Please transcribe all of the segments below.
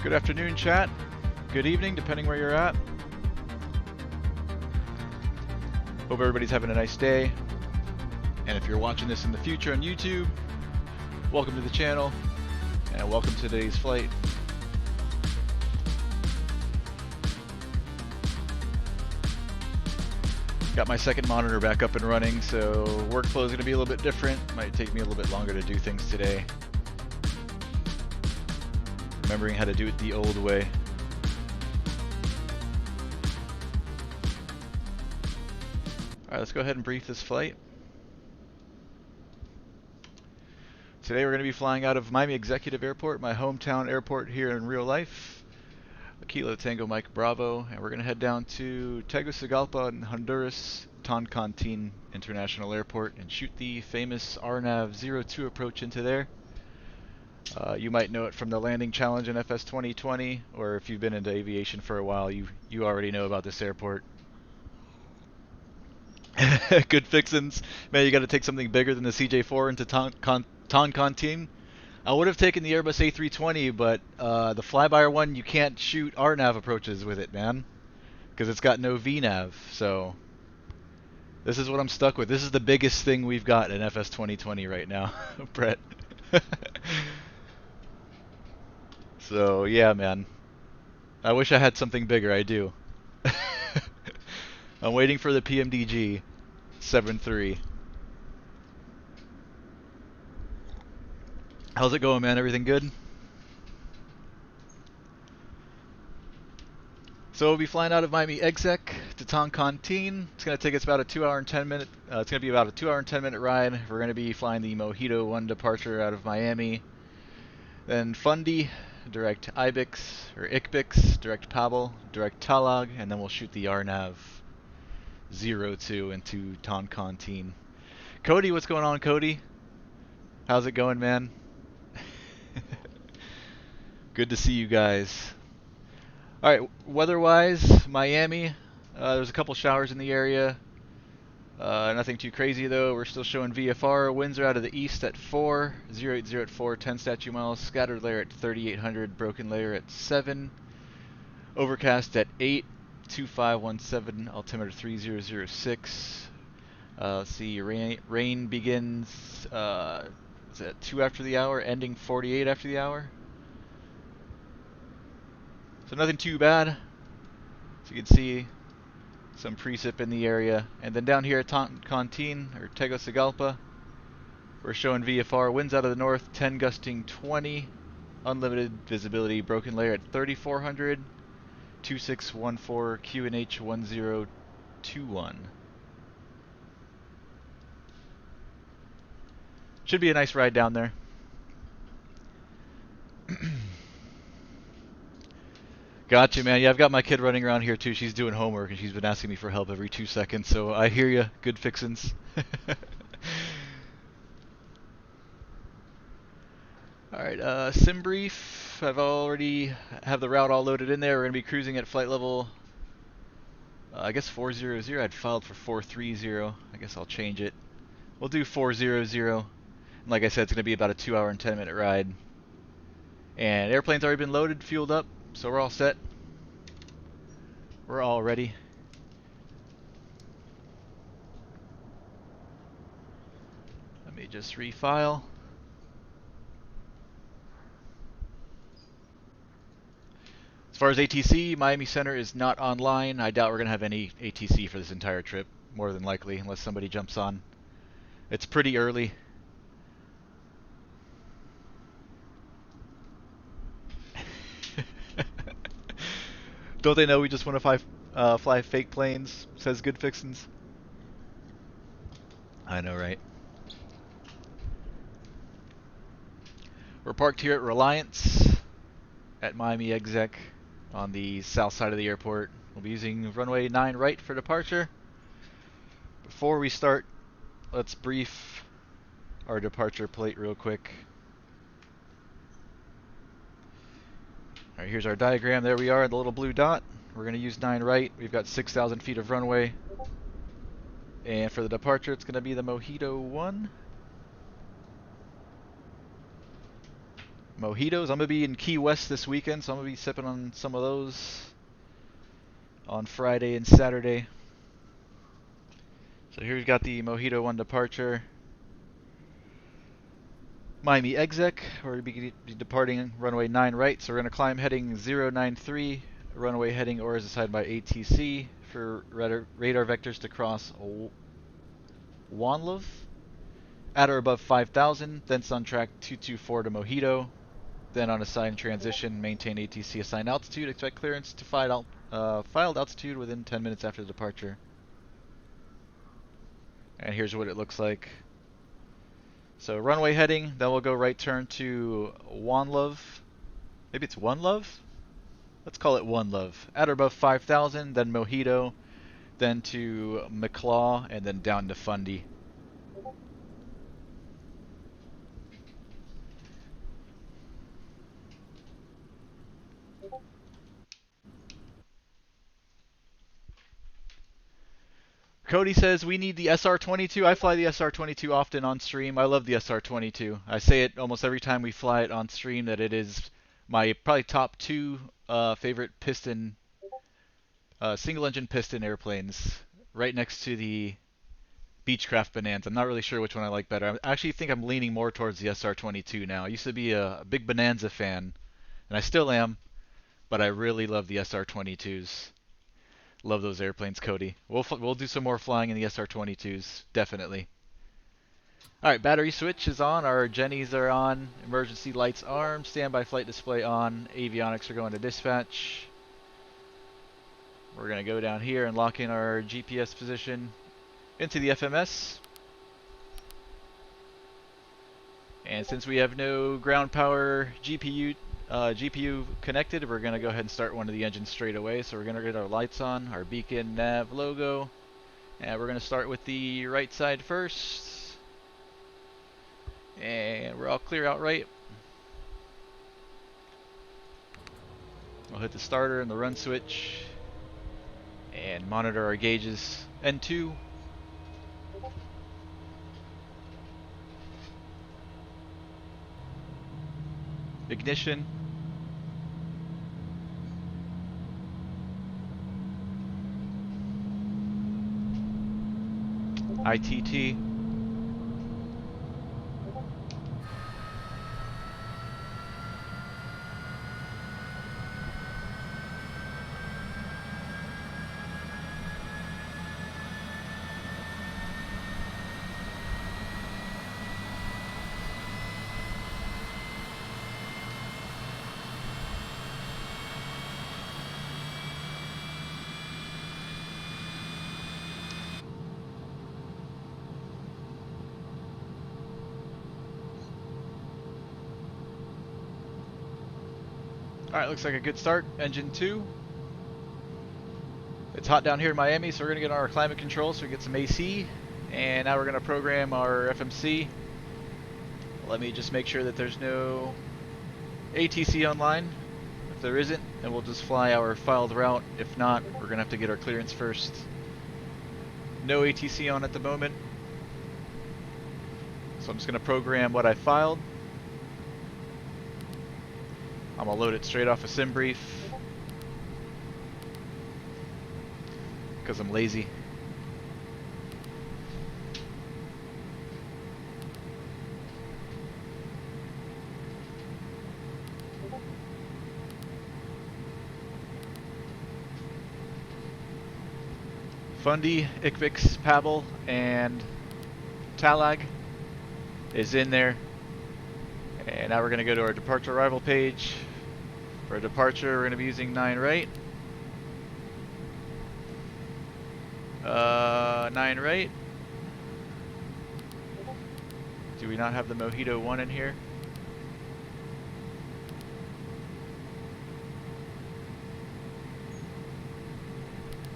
Good afternoon, chat. Good evening, depending where you're at. Hope everybody's having a nice day. And if you're watching this in the future on YouTube, welcome to the channel and welcome to today's flight. Got my second monitor back up and running, so workflow is going to be a little bit different. Might take me a little bit longer to do things today. Remembering how to do it the old way. Alright, let's go ahead and brief this flight. Today we're going to be flying out of Miami Executive Airport, my hometown airport here in real life. Kilo Tango Mike Bravo, and we're going to head down to Tegucigalpa in Honduras, Toncontin International Airport, and shoot the famous RNAV 02 approach into there. You might know it from the landing challenge in FS 2020, or if you've been into aviation for a while, you already know about this airport. Good fixins. Man, you got to take something bigger than the CJ4 into Toncontin. I would have taken the Airbus A320, but the Flybuyer one, you can't shoot RNAV approaches with it, man, because it's got no VNAV. So this is what I'm stuck with. This is the biggest thing we've got in FS 2020 right now, Brett. So yeah, man. I wish I had something bigger. I do. I'm waiting for the PMDG 7.3. How's it going, man? Everything good? So we'll be flying out of Miami Exec to Toncontin. It's going to take us about a 2 hour and 10 minute. It's going to be about a 2 hour and 10 minute ride. We're going to be flying the Mojito 1 departure out of Miami. Then Fundy, direct IKBIX or IKBIX, direct PABEL, direct TALAG, and then we'll shoot the RNAV 02 into Toncontin. Cody, what's going on, Cody? How's it going, man? Good to see you guys. Alright, weather-wise, Miami, there's a couple showers in the area. Nothing too crazy though. We're still showing VFR. Winds are out of the east at 4, 080 at 4, 10 statute miles. Scattered layer at 3800, broken layer at 7. Overcast at 8, 2517, altimeter 3006. Let's see, rain begins is at 2 after the hour, ending 48 after the hour. So nothing too bad. So you can see some precip in the area. And then down here at Toncontin, or Tegucigalpa, we're showing VFR. Winds out of the north, 10 gusting 20. Unlimited visibility, broken layer at 3400. 2614 QNH 1021. Should be a nice ride down there. Gotcha, man. Yeah, I've got my kid running around here too. She's doing homework and she's been asking me for help every 2 seconds. So I hear you. Good fixins. Alright, sim brief. I've already have the route all loaded in there. We're going to be cruising at flight level, I guess 400. I'd filed for 430. I guess I'll change it. We'll do 400. And like I said, it's going to be about a 2 hour and 10 minute ride. And airplane's already been loaded, fueled up. So we're all set. We're all ready. Let me just refile. As far as ATC, Miami Center is not online. I doubt we're going to have any ATC for this entire trip, more than likely, unless somebody jumps on. It's pretty early. Don't they know we just want to fly fake planes, says Good Fixins. I know, right? We're parked here at Reliance at Miami Exec on the south side of the airport. We'll be using runway 9 right for departure. Before we start, let's brief our departure plate real quick. Alright, here's our diagram. There we are, the little blue dot. We're going to use 9 right. We've got 6,000 feet of runway. And for the departure, it's going to be the Mojito 1. mojitos. I'm going to be in Key West this weekend, so I'm going to be sipping on some of those on Friday and Saturday. So here we've got the Mojito 1 departure. Miami exec, we're going to be departing runway 9 right, so we're going to climb heading 093, runway heading or is assigned by ATC for radar vectors to cross Wanlove at or above 5,000, then on track 224 to Mojito, then on assigned transition, maintain ATC assigned altitude, expect clearance to filed altitude within 10 minutes after the departure. And here's what it looks like. So runway heading, then we'll go right turn to Wanlove. Maybe it's One Love? Let's call it One Love. At or above 5,000, then Mojito, then to McClaw, and then down to Fundy. Cody says we need the SR-22. I fly the SR-22 often on stream. I love the SR-22. I say it almost every time we fly it on stream that it is my probably top 2 favorite piston, single-engine piston airplanes, right next to the Beechcraft Bonanza. I'm not really sure which one I like better. I actually think I'm leaning more towards the SR-22 now. I used to be a big Bonanza fan, and I still am, but I really love the SR-22s. Love those airplanes, Cody. We'll do some more flying in the SR-22s, definitely. All right, battery switch is on. Our Jennies are on. Emergency lights armed. Standby flight display on. Avionics are going to dispatch. We're going to go down here and lock in our GPS position into the FMS. And since we have no ground power GPU connected, we're going to go ahead and start one of the engines straight away. So we're going to get our lights on, our beacon nav logo, and we're going to start with the right side first. And we're all clear out right. We'll hit the starter and the run switch and monitor our gauges. N2. Ignition. ITT. Alright, looks like a good start. Engine 2. It's hot down here in Miami, so we're going to get on our climate control so we get some AC. And now we're going to program our FMC. Let me just make sure that there's no ATC online. If there isn't, then we'll just fly our filed route. If not, we're going to have to get our clearance first. No ATC on at the moment. So I'm just going to program what I filed. I'm going to load it straight off a sim brief because I'm lazy. Fundy, IKBIX, PABEL, and TALAG is in there. And now we're going to go to our departure arrival page. For departure, we're going to be using 9 right. 9 right. Do we not have the Mojito 1 in here?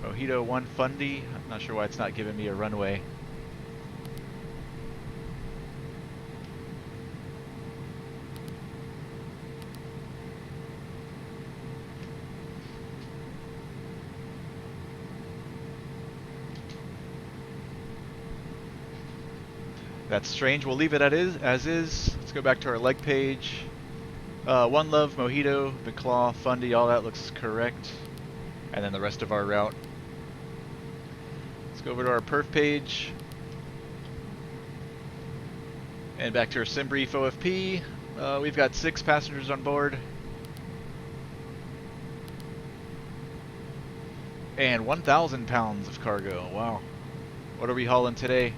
Mojito 1 Fundy. I'm not sure why it's not giving me a runway. That's strange. We'll leave it as is. Let's go back to our leg page. One Love, Mojito, McClaw, Fundy, all that looks correct. And then the rest of our route. Let's go over to our perf page. And back to our SimBrief OFP. We've got 6 passengers on board. And 1,000 pounds of cargo. Wow. What are we hauling today?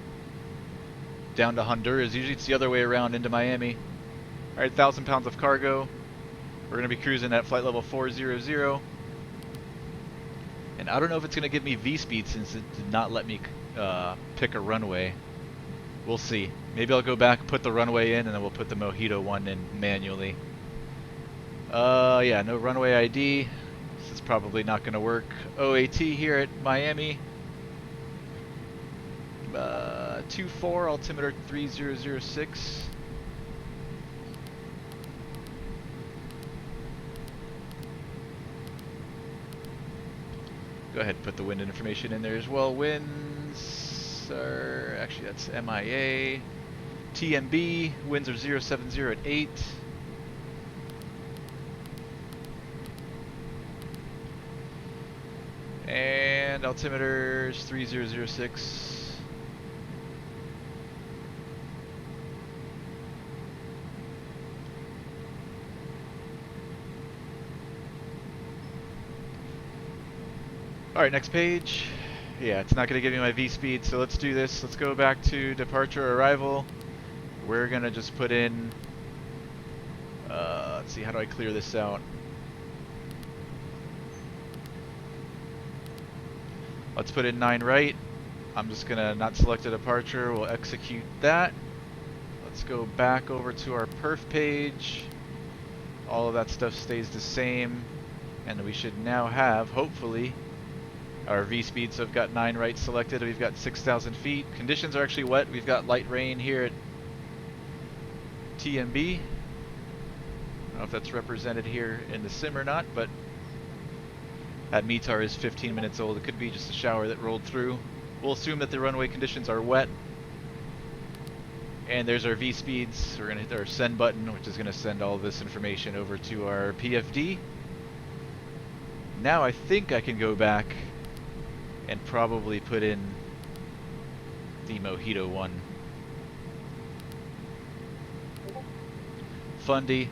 Down to Honduras. Usually it's the other way around into Miami. Alright, 1,000 pounds of cargo. We're going to be cruising at flight level 400. And I don't know if it's going to give me V-speed since it did not let me pick a runway. We'll see. Maybe I'll go back, put the runway in, and then we'll put the Mojito one in manually. Yeah, no runway ID. This is probably not going to work. OAT here at Miami. 24, altimeter 3006. Go ahead and put the wind information in there as well. Winds are, actually that's MIA. TMB, winds are 070 at 8. And altimeter is 3006. Alright, next page. Yeah, it's not going to give me my V-speed, so let's do this. Let's go back to departure arrival. We're going to just put in... let's see, how do I clear this out? Let's put in 9 right. I'm just going to not select a departure. We'll execute that. Let's go back over to our perf page. All of that stuff stays the same. And we should now have, hopefully, our V-speed. So I've got 9 right selected. We've got 6,000 feet. Conditions are actually wet. We've got light rain here at TMB. I don't know if that's represented here in the sim or not, but that METAR is 15 minutes old. It could be just a shower that rolled through. We'll assume that the runway conditions are wet. And there's our V-speeds. We're going to hit our send button, which is going to send all this information over to our PFD. Now I think I can go back and probably put in the Mojito one. Fundy.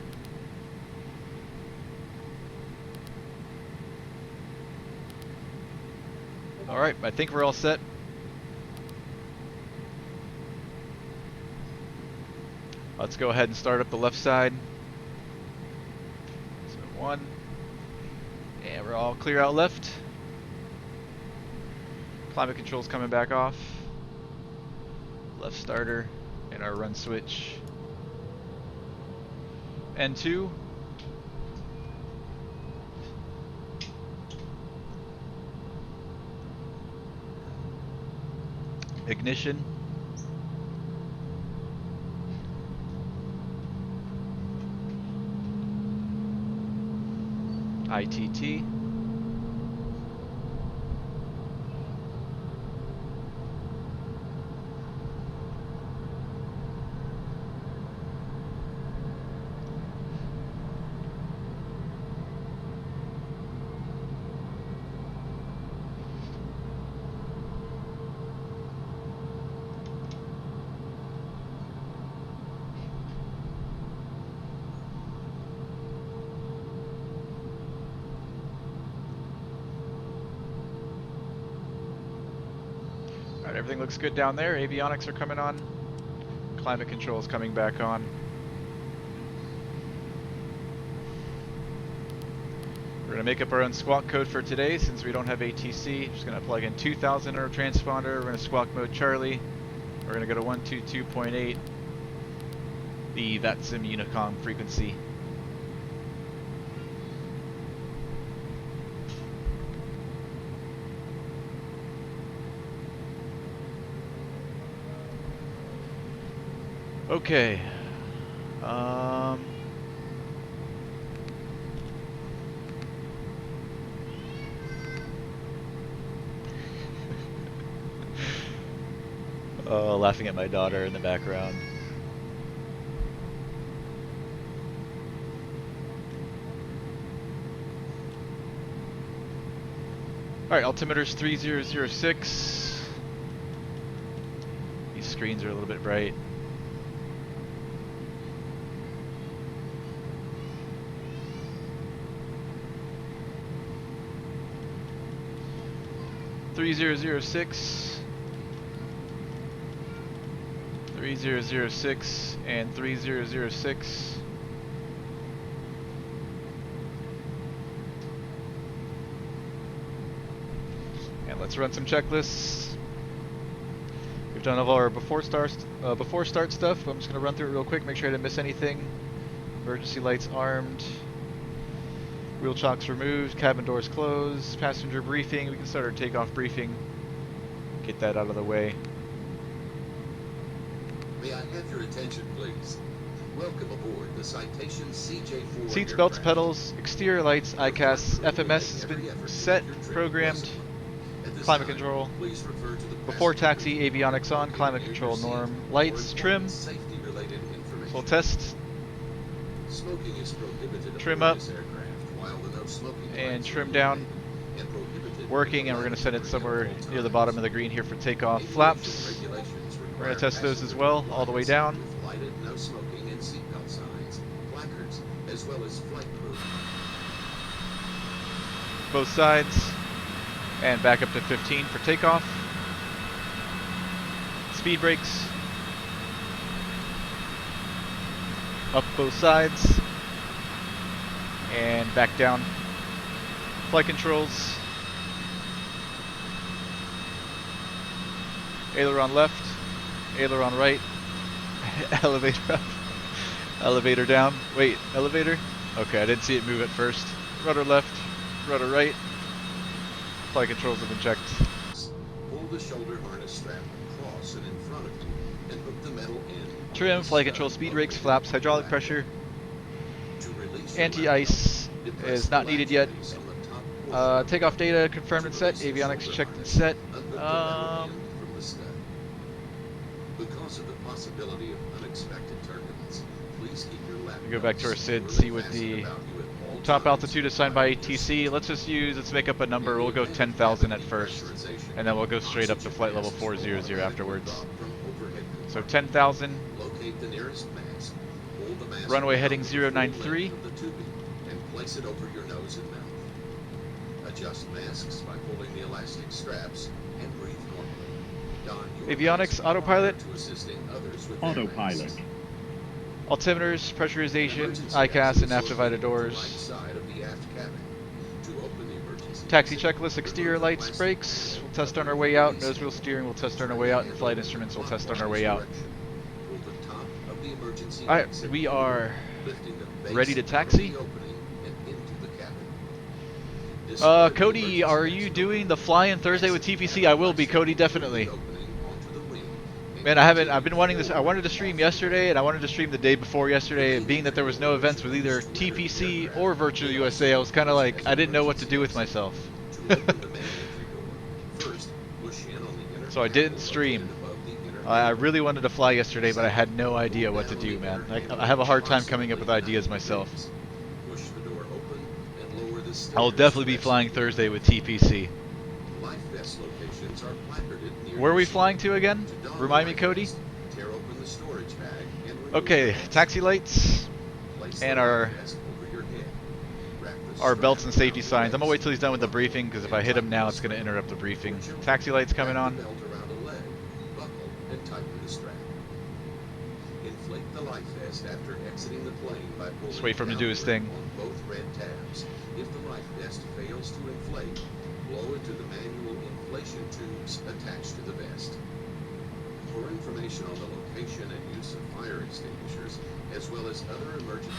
Alright, I think we're all set. Let's go ahead and start up the left side. So 1. And we're all clear out left. Climate control's coming back off. Left starter and our run switch. N2. Ignition. ITT. Everything looks good down there. Avionics are coming on. Climate control is coming back on. We're going to make up our own squawk code for today since we don't have ATC. Just going to plug in 2000 in our transponder. We're going to squawk mode Charlie. We're going to go to 122.8, the VATSIM Unicom frequency. Okay. Oh, laughing at my daughter in the background. Alright, altimeter's 3006. These screens are a little bit bright. .3006, 3006, and 3006. And let's run some checklists. We've done all our before start stuff. I'm just going to run through it real quick, make sure I didn't miss anything. Emergency lights armed. Wheel chocks removed, cabin doors closed, passenger briefing. We can start our takeoff briefing. Get that out of the way. May I have your attention, please? Welcome aboard the Citation CJ4. Seats, belts, pedals, exterior lights, ICAS, FMS has been set, programmed, climate control. Before taxi, avionics on, climate control norm. Lights, trim. We'll test. Smoking is prohibited trim up. Smoking and trim down. Working, and we're going to set it somewhere near the bottom of the green here for takeoff. Flaps. We're going to test those as well, all the way down. No smoking and seatbelt signs, placards, as well as flight crew. Both sides. And back up to 15 for takeoff. Speed brakes. Up both sides. And back down. Flight controls. Aileron left. Aileron right. Elevator up. Elevator down. Wait, elevator? Okay, I didn't see it move at first. Rudder left. Rudder right. Flight controls have been checked. Pull the shoulder harness strap across and in front of you and hook the metal in. Trim, flight control, speed brakes, flaps, hydraulic pressure. Anti-ice is not needed yet. Takeoff data confirmed and set. Avionics checked and set. Because of the possibility of unexpected turbulence, please keep your lap. Go back to our SID, see what the top altitude assigned by ATC. Let's make up a number. We'll go 10,000 at first, and then we'll go straight up to flight level 400 afterwards. So 10,000. Runway heading 093. And place it over your nose and mouth. Adjust masks by pulling the elastic straps and breathe normally. Avionics, autopilot. Autopilot. Altimeters, pressurization, ICAS, and aft divided doors. Taxi checklist, exterior lights, brakes. We'll test on our way out. Nose wheel steering, we'll test on our way out. And flight instruments, we'll test on our way out. Alright, we are ready to taxi. Cody, are you doing the fly-in Thursday with TPC? I will be, Cody, definitely. Man, I've been wanting this. I wanted to stream yesterday, and I wanted to stream the day before yesterday, and being that there was no events with either TPC or Virtual USA, I was kind of like, I didn't know what to do with myself. So I didn't stream. I really wanted to fly yesterday, but I had no idea what to do, man. I have a hard time coming up with ideas myself. I'll definitely be flying Thursday with TPC. Where are we flying to again? Remind me, Cody. Okay, taxi lights and our belts and safety signs. I'm gonna wait till he's done with the briefing, because if I hit him now, it's gonna interrupt the briefing. Taxi lights coming on. Just wait for him to do his thing. If the life vest fails to inflate, blow into the manual inflation tubes attached to the vest. For information on the location and use of fire extinguishers, as well as other emergency...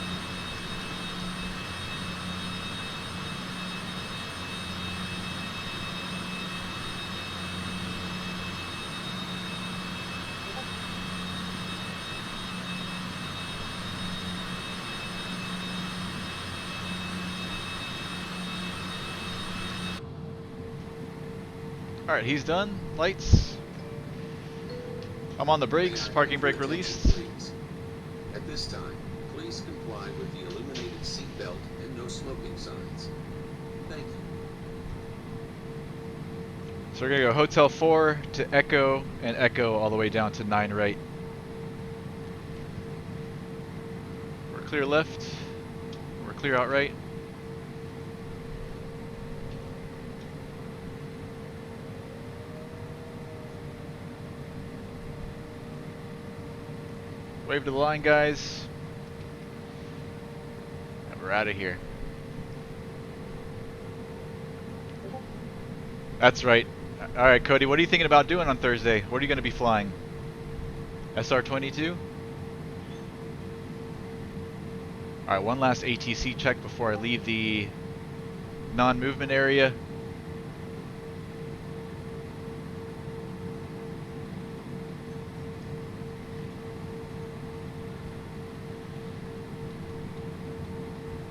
Alright, he's done. Lights. I'm on the brakes. Parking brake released. At this time, please comply with the illuminated seat belt and no smoking signs. Thank you. So we're going to go Hotel 4 to Echo, and Echo all the way down to 9 right. We're clear left. We're clear out right. Wave to the line, guys. And we're out of here. That's right. Alright, Cody, what are you thinking about doing on Thursday? What are you going to be flying? SR-22? Alright, one last ATC check before I leave the non-movement area.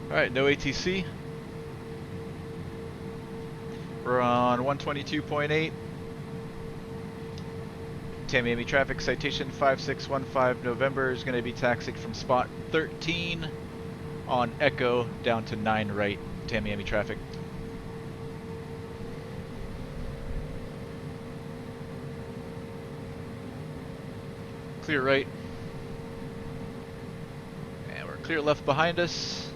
Alright, no ATC. We're on 122.8. Tamiami traffic, citation 5615 November is going to be taxiing from spot 13 on Echo down to 9 right, Tamiami traffic. Clear right. And we're clear left behind us.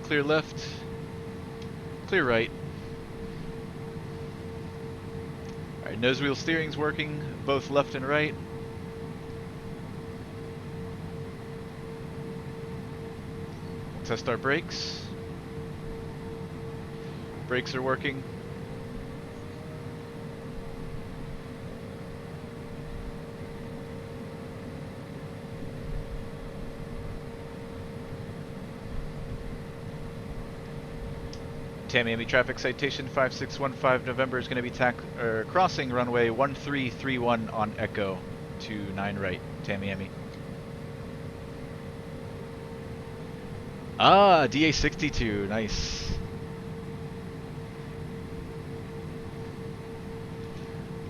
Clear left, clear right. Alright, nose wheel steering's working, both left and right. Test our brakes. Brakes are working. Tamiami traffic, citation 5615 November is going to be crossing runway 1331 on Echo to 9 right, Tamiami. Ah, DA62, nice.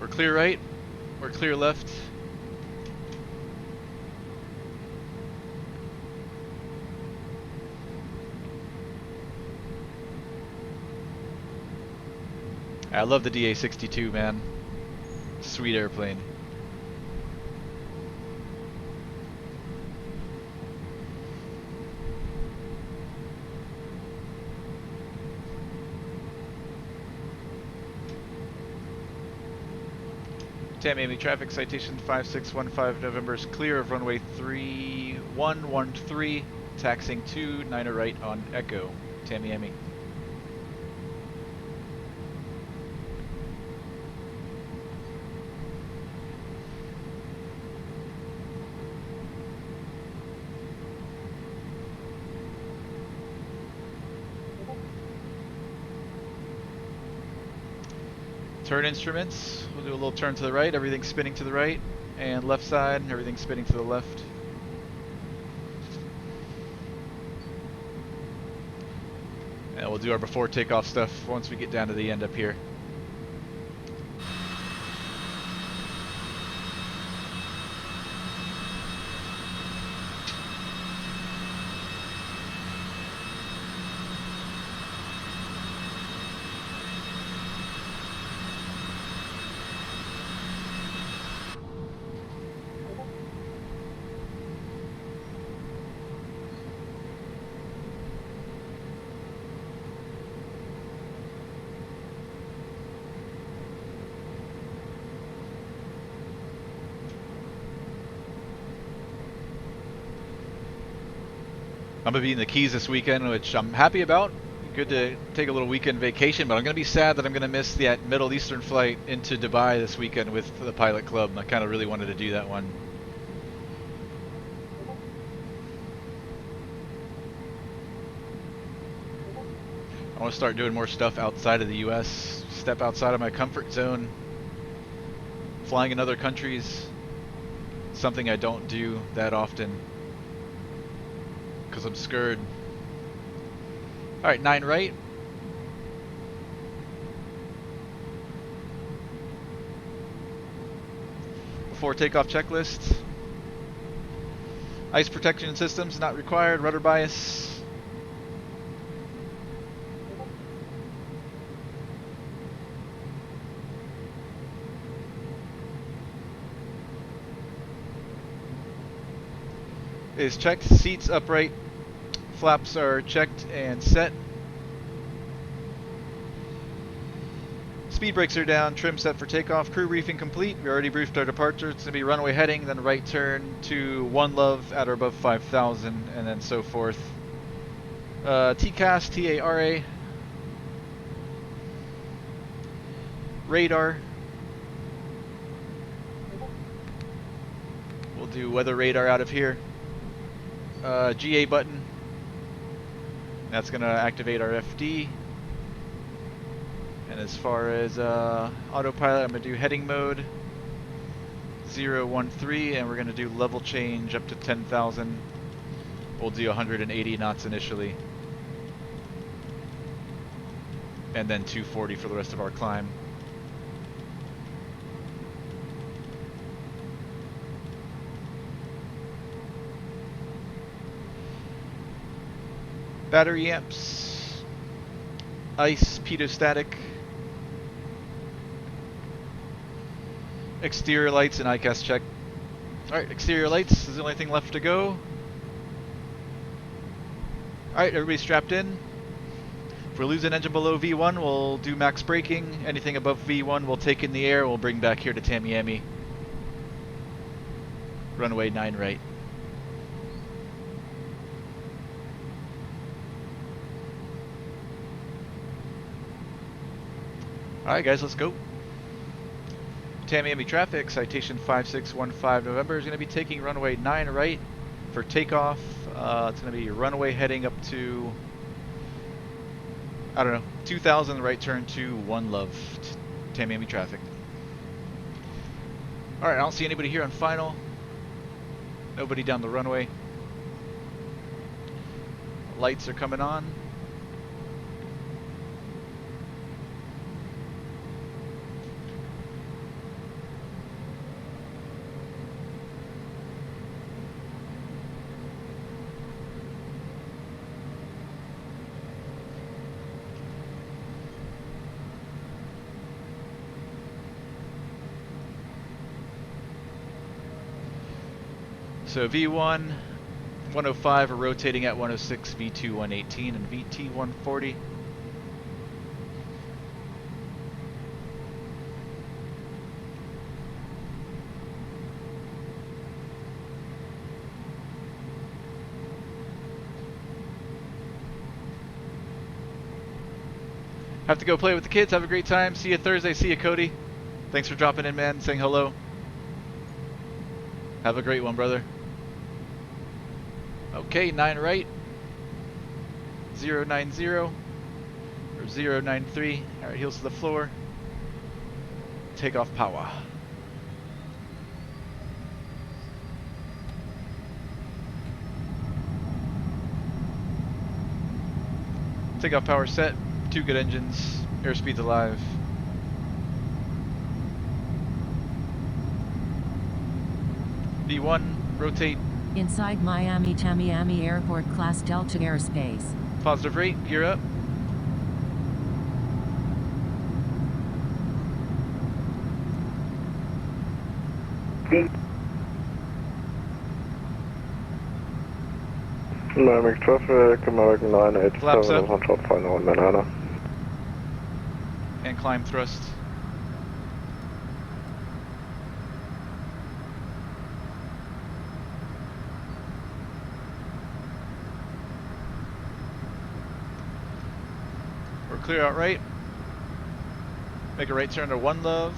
We're clear right, we're clear left. I love the DA62, man. Sweet airplane. Tamiami traffic, citation 5615 November is clear of runway 3113, taxiing to 9 right on Echo, Tamiami. Turn instruments, we'll do a little turn to the right, everything's spinning to the right, and left side, everything's spinning to the left. And we'll do our before takeoff stuff once we get down to the end up here. I'm going to be in the Keys this weekend, which I'm happy about. Good to take a little weekend vacation, but I'm going to be sad that I'm going to miss the Middle Eastern flight into Dubai this weekend with the Pilot Club. I kind of really wanted to do that one. I want to start doing more stuff outside of the US, step outside of my comfort zone, flying in other countries, something I don't do that often. Because I'm scared. Alright, 9 right. before takeoff checklist. Ice protection systems not required. Rudder bias. Is checked. Seats upright. Flaps are checked and set. Speed brakes are down, trim set for takeoff, crew briefing complete. We already briefed our departure. It's going to be runway heading, then right turn to One Love at or above 5,000, and then so forth. TCAS, TARA. Radar. We'll do weather radar out of here. GA button. That's going to activate our FD. And as far as autopilot, I'm going to do heading mode 013, and we're going to do level change up to 10,000. We'll do 180 knots initially. And then 240 for the rest of our climb. Battery amps. Ice, pedostatic. Exterior lights and ICAS check. Alright, exterior lights is the only thing left to go. Alright, everybody strapped in. If we lose an engine below V1, we'll do max braking. Anything above V1 we'll take in the air, we'll bring back here to Tamiami. Runway 9 right. Alright guys, let's go. Tamiami traffic, citation 5615 November is going to be taking runway 9 right for takeoff. It's going to be runway heading up to, I don't know, 2,000, right turn to One Love. Tamiami traffic. Alright, I don't see anybody here on final. Nobody down the runway. Lights are coming on. So V1, 105 are rotating at 106, V2 118, and VT 140. Have to go play with the kids. Have a great time. See you Thursday. See you, Cody. Thanks for dropping in, man. Saying hello. Have a great one, brother. Okay, 9 right. 090 or 093. Alright, heels to the floor. Takeoff power. Takeoff power set. 2 good engines. Airspeed's alive. V1, rotate. Inside Miami Tamiami Airport Class Delta airspace. Positive rate, gear up. Miami traffic, American 987 Flaps up. on top, final on Manana. And climb thrust. We're clear out right. Make a right turn to One Love.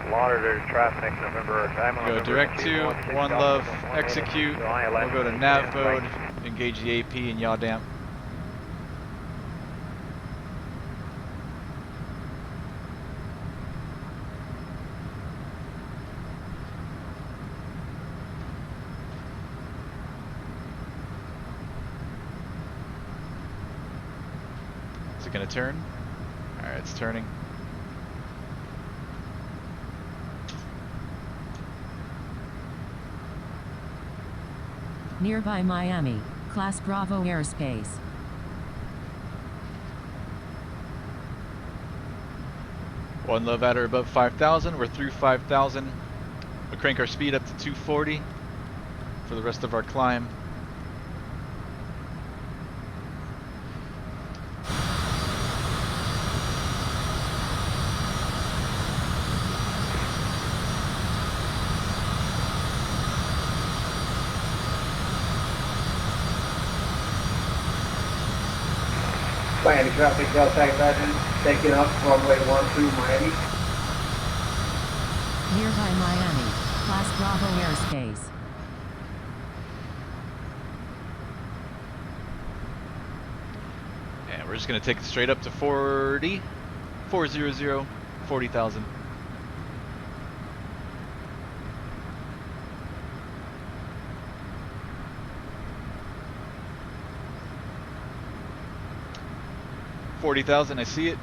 Monitor traffic, November. Go direct to One Love, execute. We'll go to nav mode, engage the AP and yaw damp. it going to turn? Alright, it's turning. Nearby Miami, Class Bravo airspace. One low batter above 5,000. We're through 5,000. We'll crank our speed up to 240 for the rest of our climb. Miami traffic, Delta Legend, taking up runway 12 Miami. Nearby Miami, Class Bravo airspace. And we're just going to take it straight up to 40, 40,000. $40,000, I see it.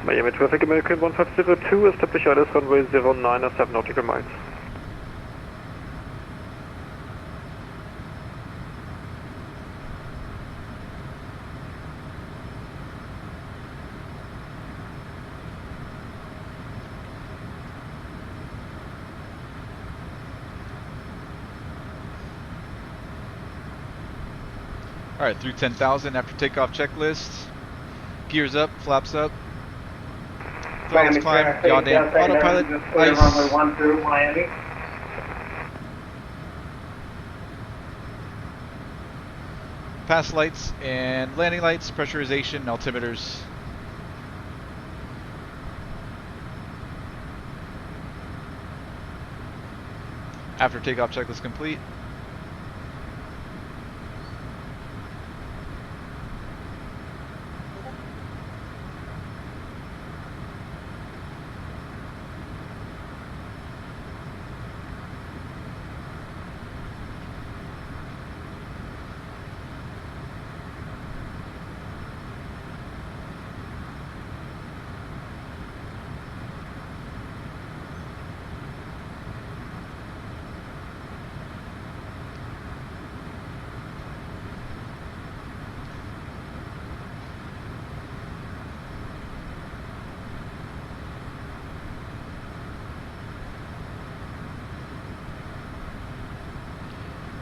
Miami traffic, American 1502, establish ILS runway 09 at 7 nautical miles. Alright, through 10,000 after takeoff checklist. Gears up, flaps up. Throttles climb, yaw down, autopilot, Runway ice. 12 Miami. Pass lights and landing lights, pressurization, altimeters. After takeoff checklist complete.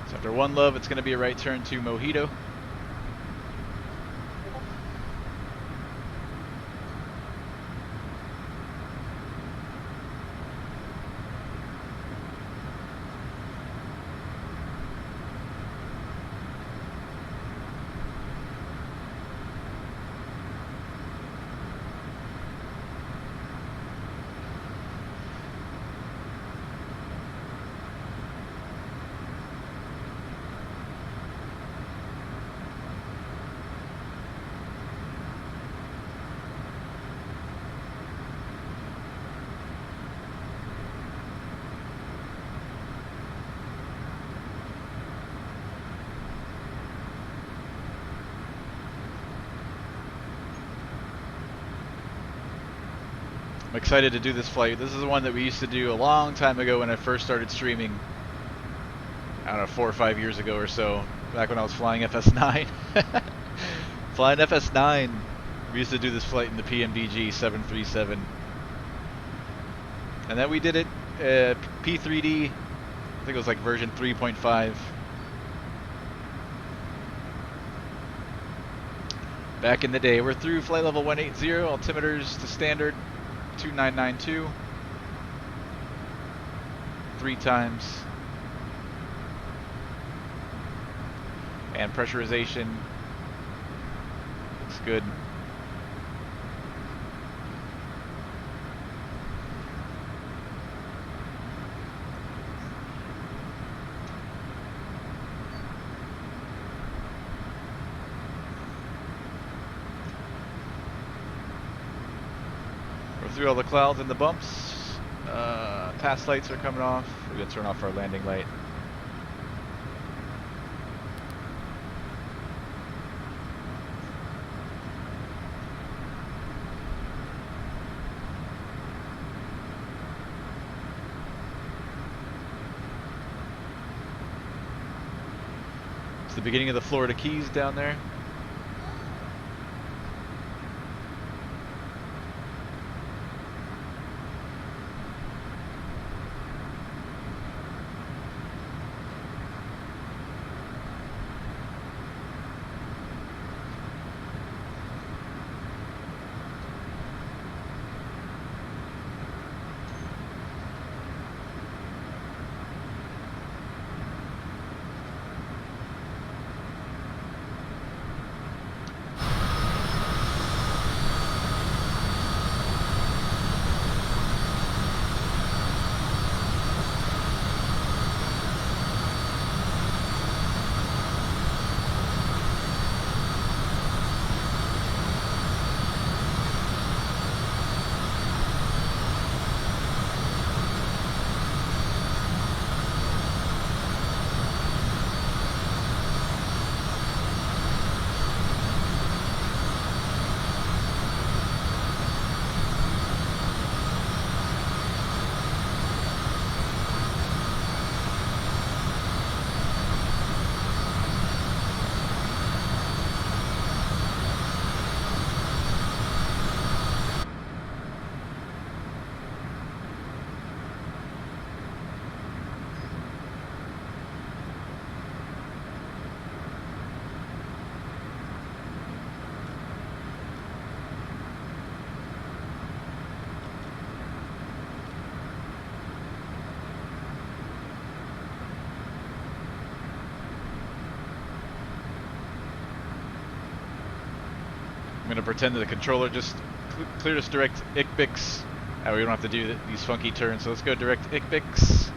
So after one love, it's going to be a right turn to Mojito. I'm excited to do this flight. This is the one that we used to do a long time ago when I first started streaming. I don't know, 4 or 5 years ago or so, back when I was flying FS9. Flying FS9, we used to do this flight in the PMDG 737. And then we did it P3D, I think it was like version 3.5. Back in the day. We're through flight level 180, altimeters to standard 2992. 3 times. And pressurization looks good. We're through all the clouds and the bumps. Pass lights are coming off. We're gonna turn off our landing light. It's the beginning of the Florida Keys down there. I'm gonna pretend that the controller just cleared us direct IKBIX. We don't have to do these funky turns, so let's go direct IKBIX.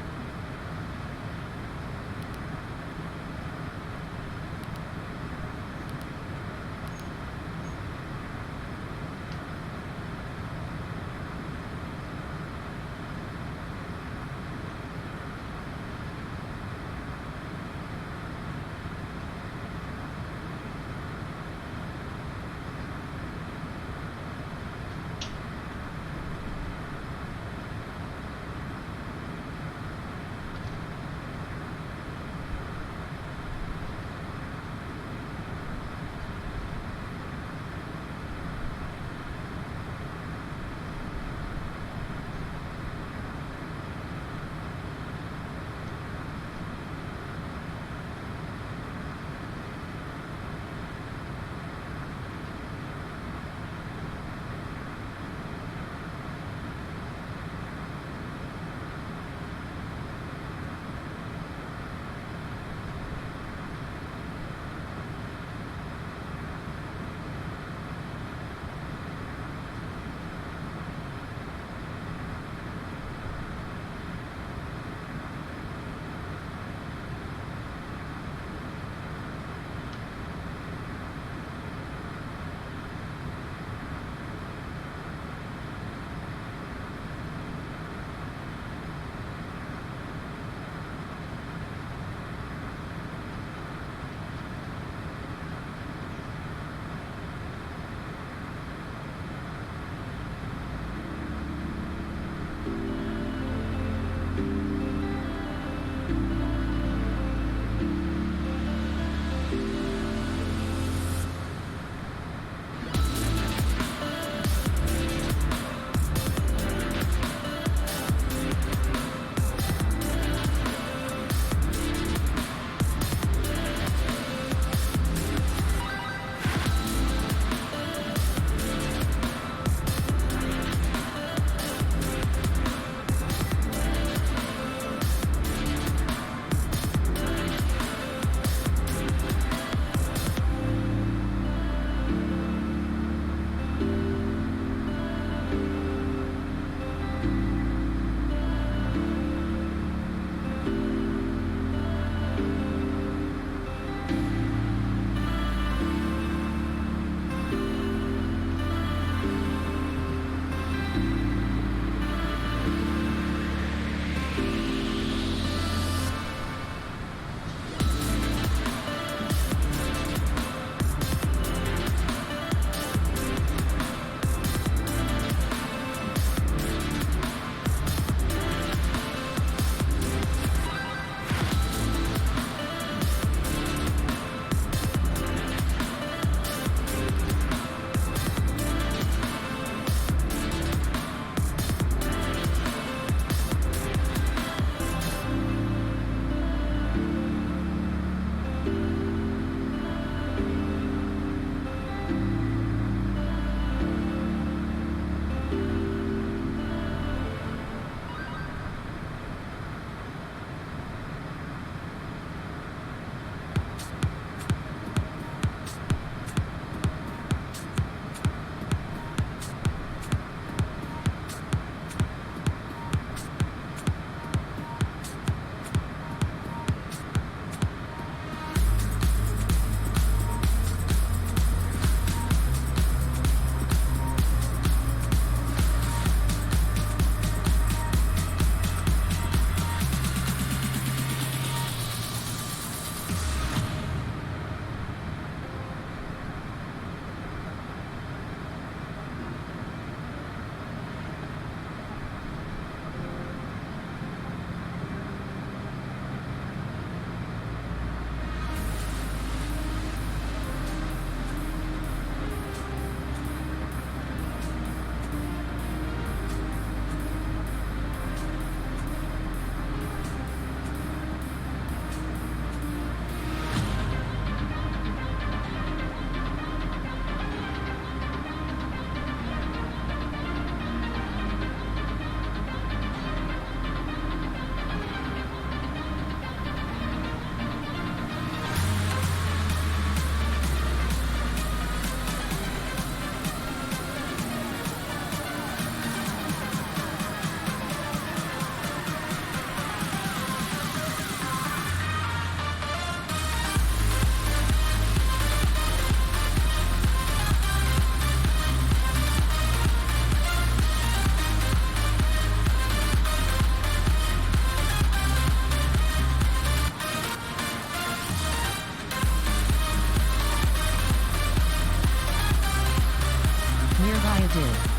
Nearby div.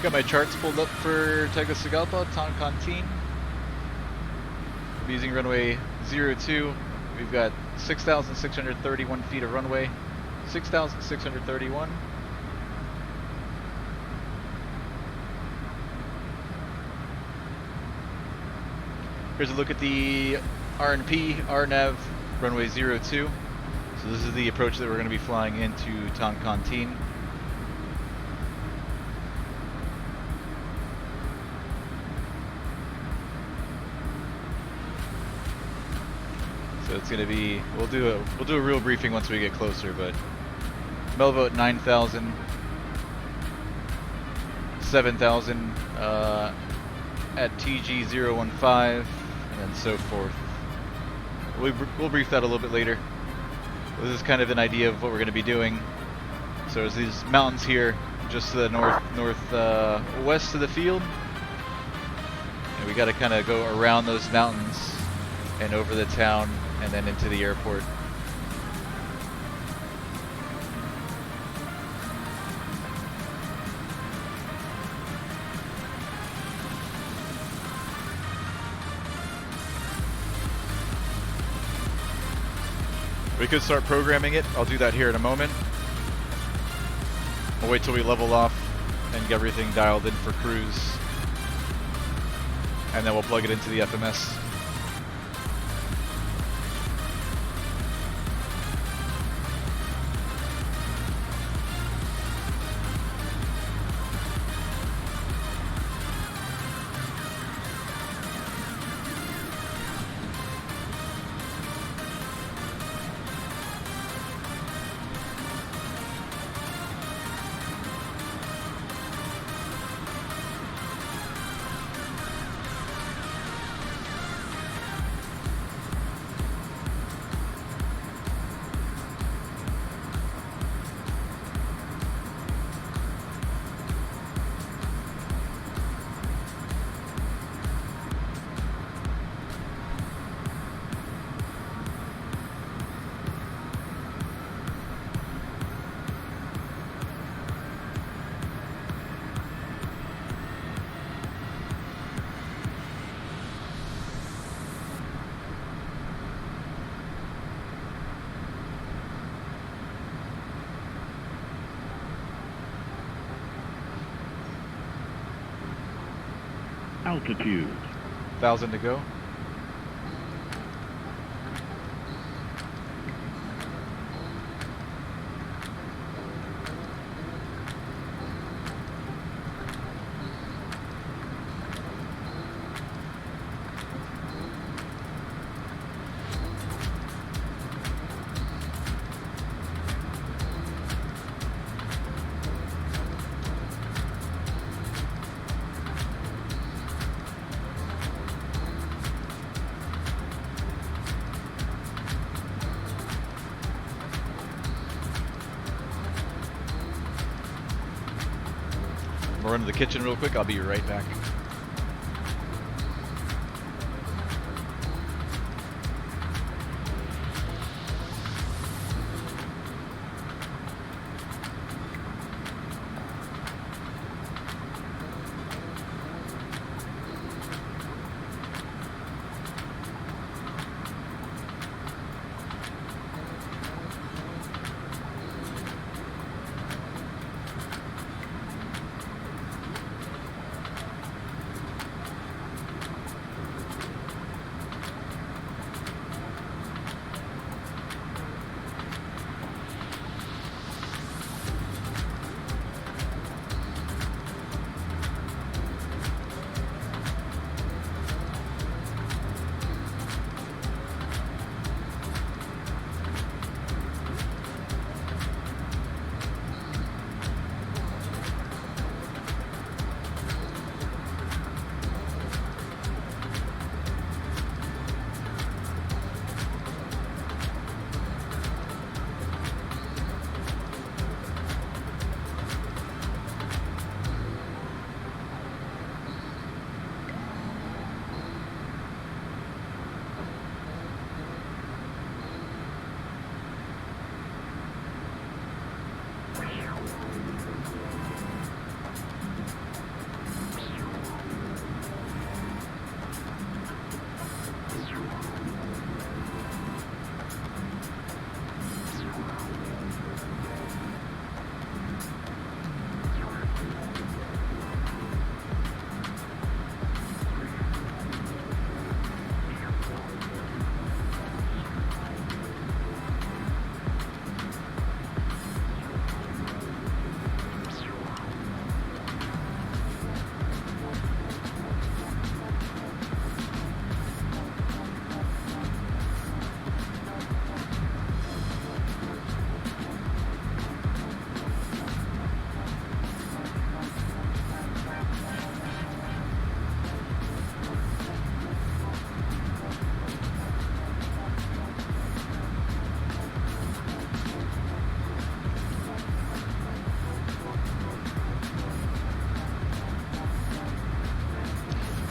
Got my charts pulled up for Tegucigalpa, Toncontin. I'm using runway 02. We've got 6,631 feet of runway. 6,631. Here's a look at the RNAV runway 02. So this is the approach that we're going to be flying into Toncontin. So it's going to be, we'll do a real briefing once we get closer, but Melvo at 9,000, 7,000 at TG015, and then so forth. We'll brief that a little bit later. This is kind of an idea of what we're going to be doing. So there's these mountains here, just to the northwest of the field, and we got to kind of go around those mountains and over the town and then into the airport. We could start programming it. I'll do that here in a moment. We'll wait till we level off and get everything dialed in for cruise, and then we'll plug it into the FMS. Altitude. 1,000 to go. I'll run to the kitchen real quick. I'll be right back.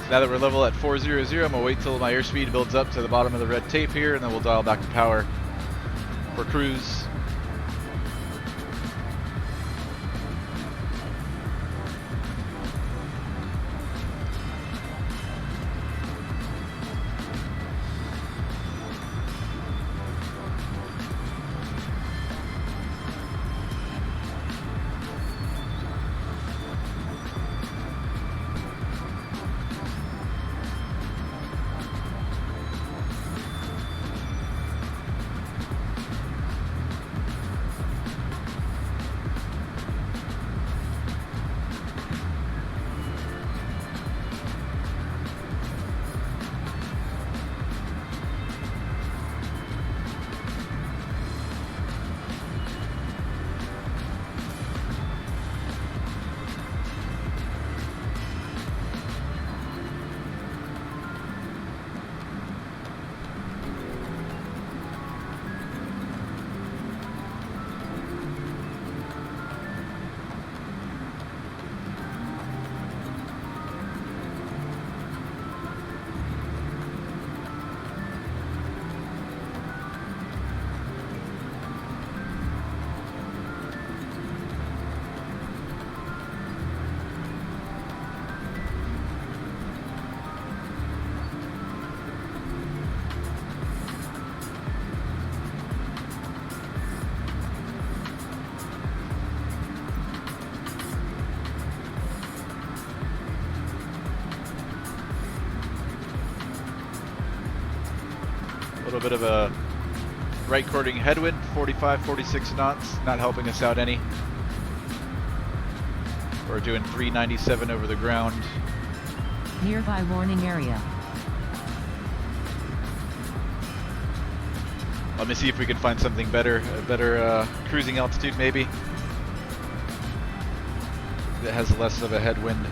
Now that we're level at 400, I'm going to wait till my airspeed builds up to the bottom of the red tape here, and then we'll dial back to power for cruise. A little bit of a right quartering headwind, 45, 46 knots, not helping us out any. We're doing 397 over the ground. Nearby warning area. Let me see if we can find something better, a better cruising altitude maybe, that has less of a headwind.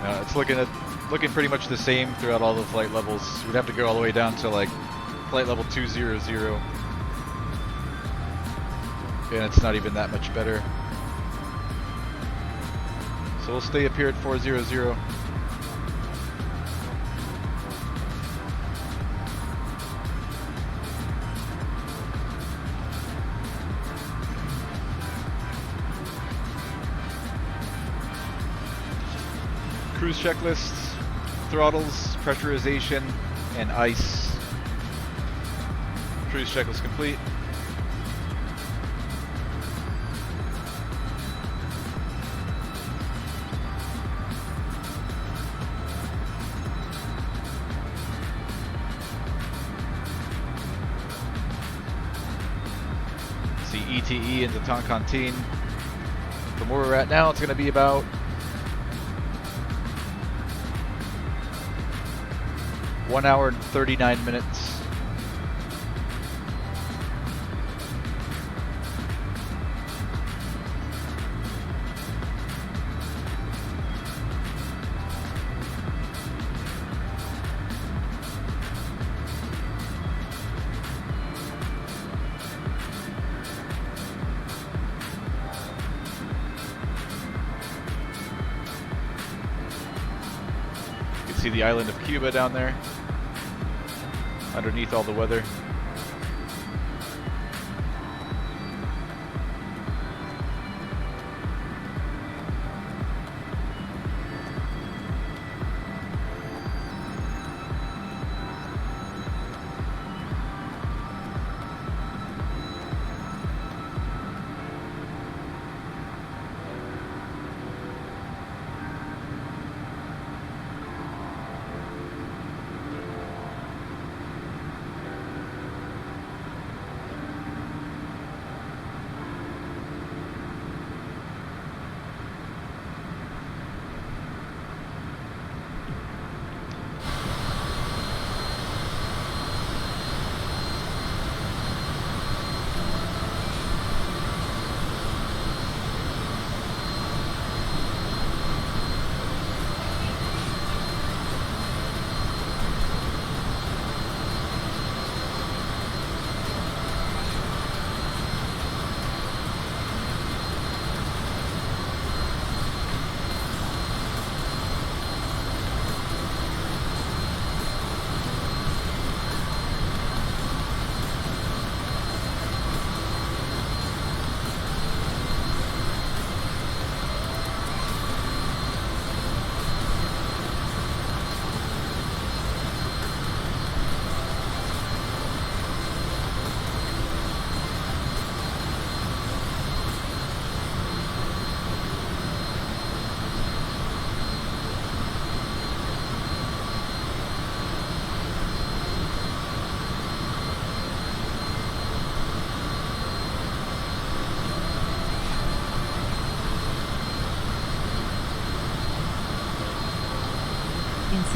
It's looking pretty much the same throughout all the flight levels. We'd have to go all the way down to like flight level 200, and it's not even that much better. So we'll stay up here at 400. Cruise checklists, throttles, pressurization, and ice. Cruise checklist complete. See ETE into Toncontin. From where we're at now, it's going to be about 1 hour and 39 minutes. You can see the island of Cuba down there, underneath all the weather.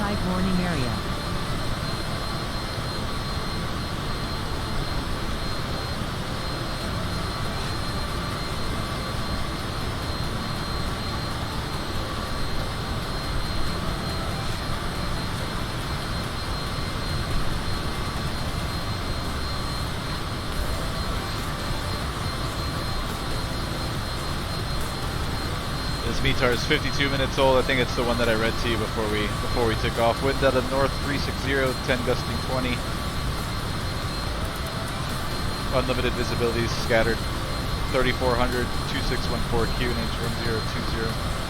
outside warning area. This METAR is 52 minutes old. I think it's the one that I read to you before we took off. Wind out of north 360, 10 gusting 20. Unlimited visibility, scattered 3400, 2614 QNH 1020.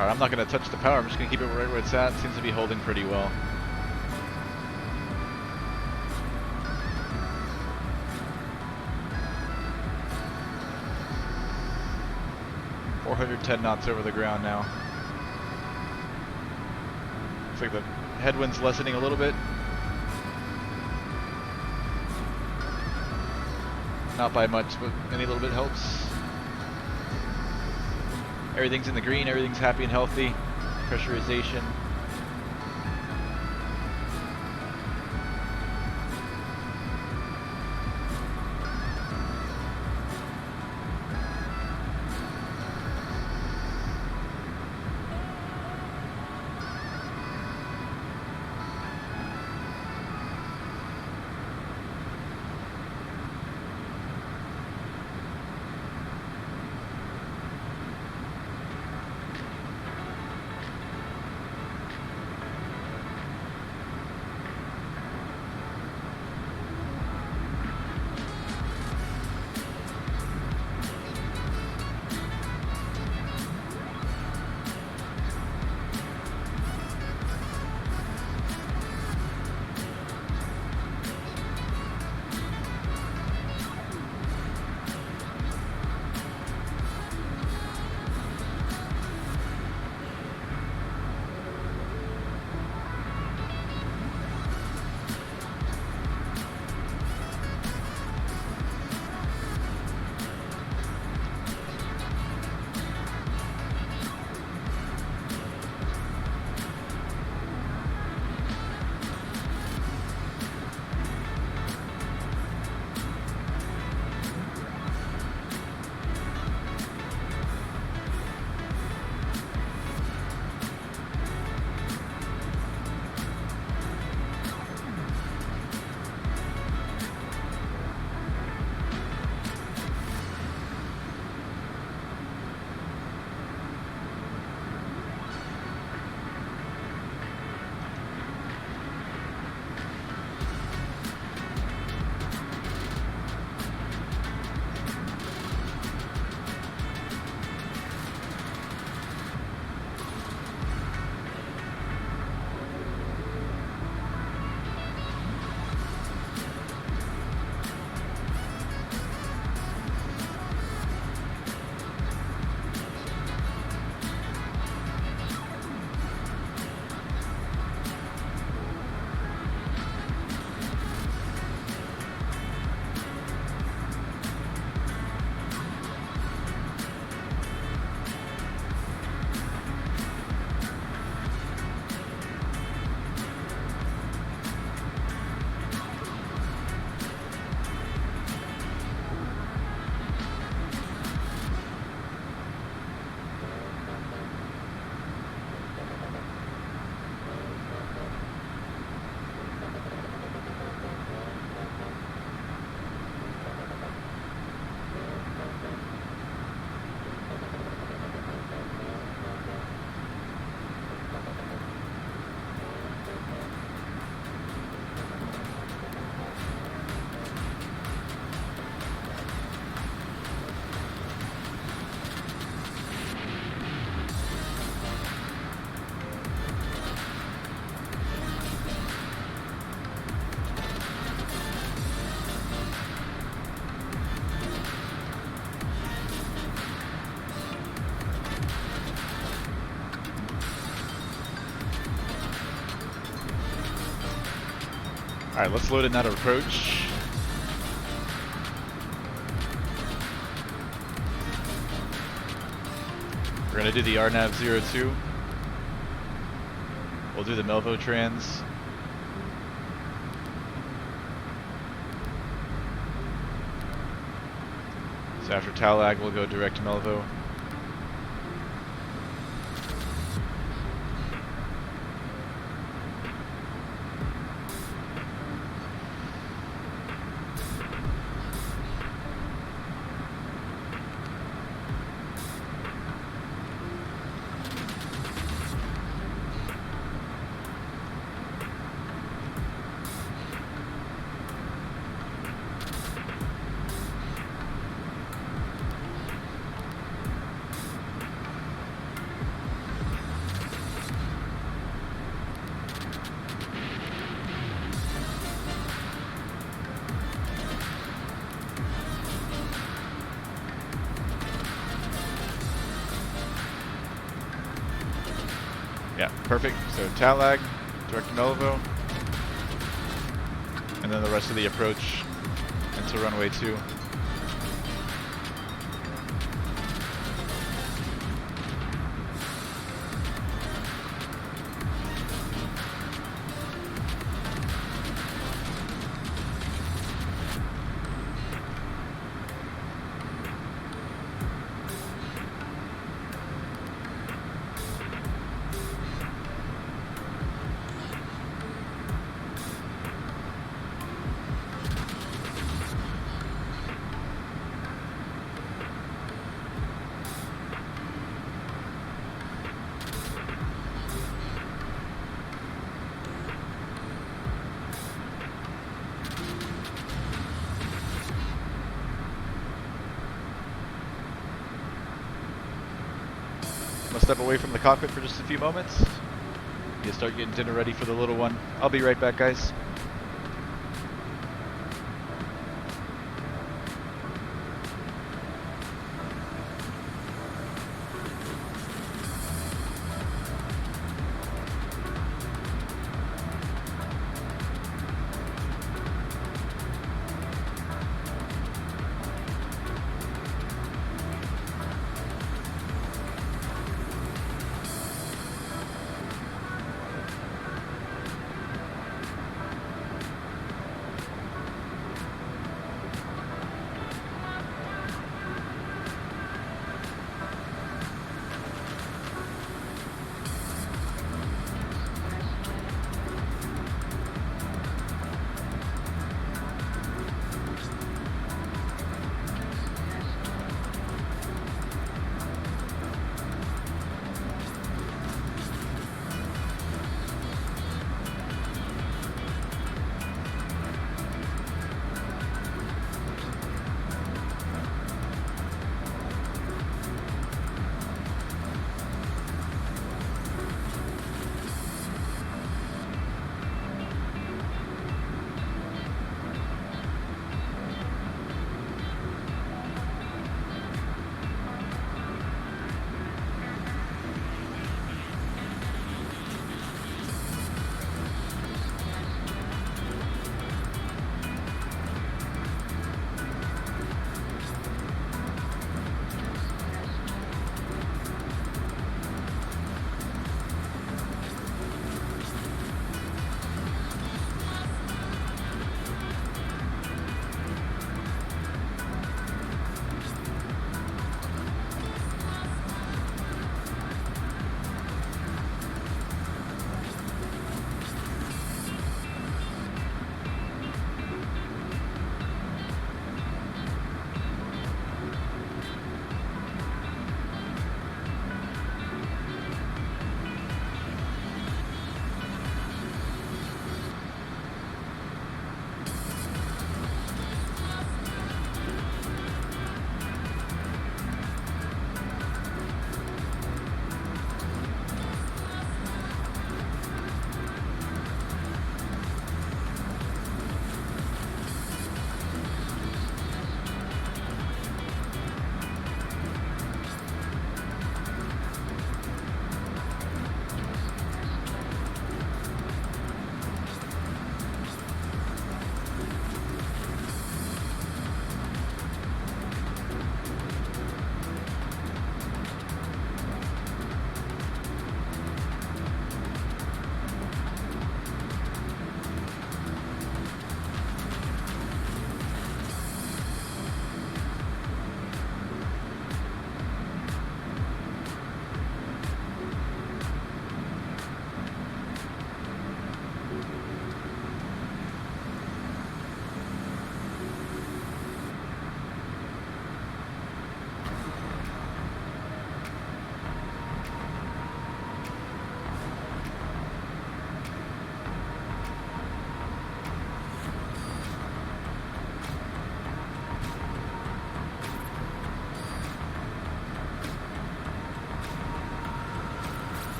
Alright, I'm not going to touch the power, I'm just going to keep it right where it's at. Seems to be holding pretty well. .410 knots over the ground now. Looks like the headwind's lessening a little bit. Not by much, but any little bit helps. Everything's in the green, everything's happy and healthy. Pressurization. Alright, let's load in that approach. We're going to do the RNAV 02. We'll do the Melvo trans. So after TALAG, we'll go direct to Melvo. Yeah, perfect. So TALAG, direct to Melvo, and then the rest of the approach into runway 2. I'm gonna step away from the cockpit for just a few moments. You start getting dinner ready for the little one. I'll be right back, guys.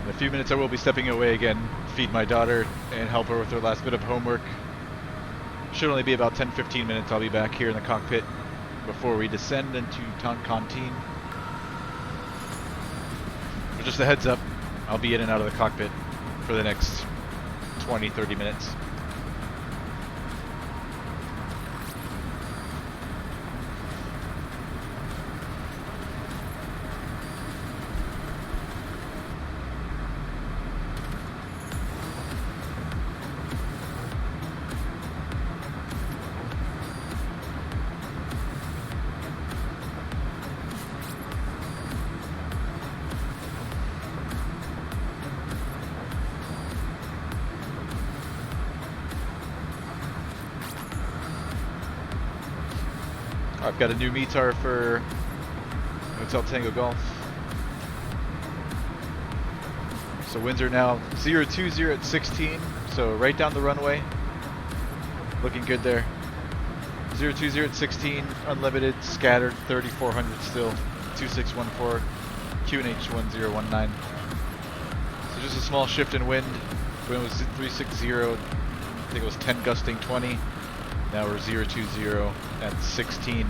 In a few minutes I will be stepping away again, feed my daughter and help her with her last bit of homework. Should only be about 10-15 minutes. I'll be back here in the cockpit before we descend into Toncontin. But just a heads up, I'll be in and out of the cockpit for the next 20-30 minutes. I've got a new METAR for Hotel Tango Golf. So winds are now 020 at 16, so right down the runway. Looking good there. 020 at 16, unlimited, scattered, 3400 still, 2614, QNH 1019. So just a small shift in wind. Wind was 360, I think it was 10 gusting 20. Now we're 020 at 16.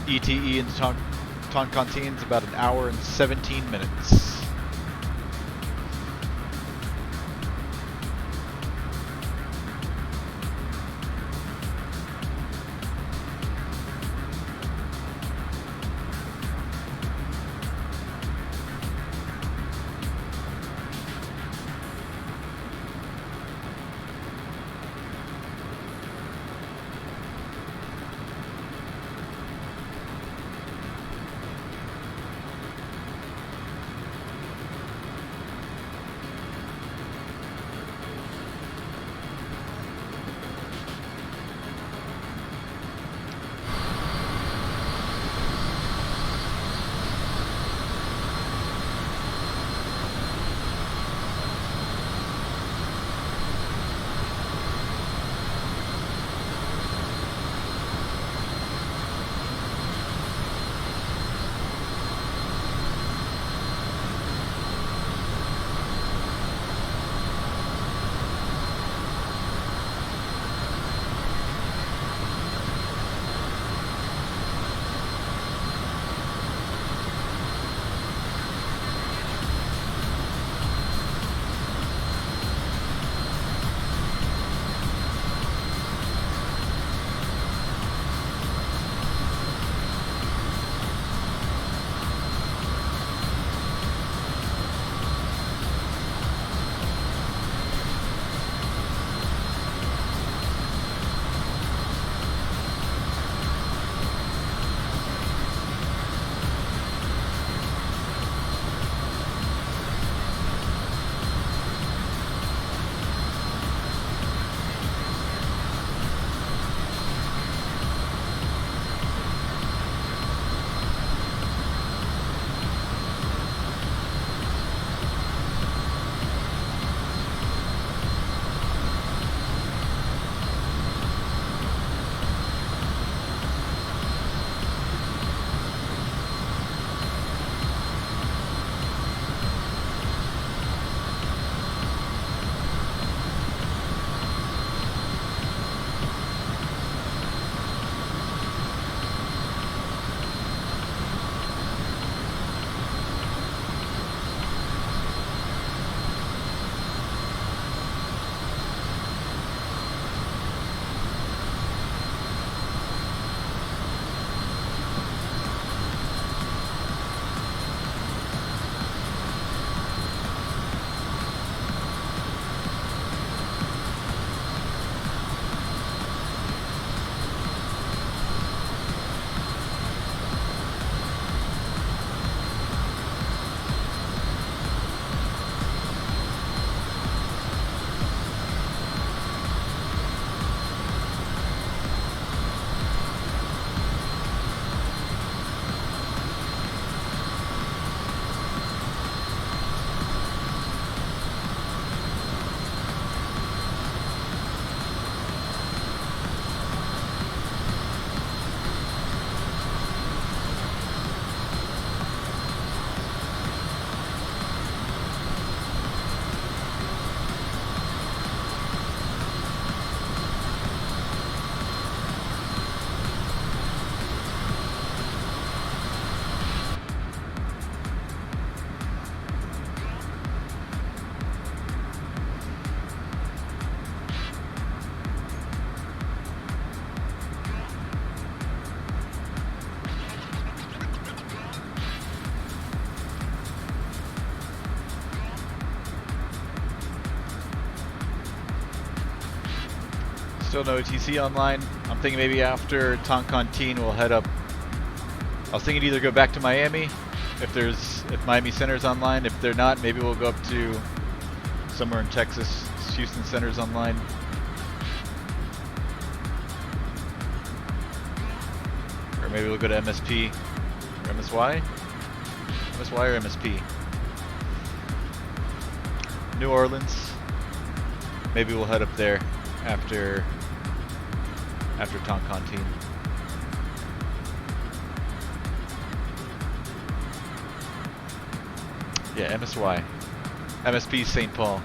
ETE into Toncontin is about an hour and 17 minutes. Still no ATC online. I'm thinking maybe after Toncontin we'll head up. I was thinking either go back to Miami if Miami Center's online. If they're not, maybe we'll go up to somewhere in Texas. Houston Center's online. Or maybe we'll go to MSP or MSY? MSY or MSP? New Orleans. Maybe we'll head up there after Toncontin. Yeah, MSY. MSP St. Paul.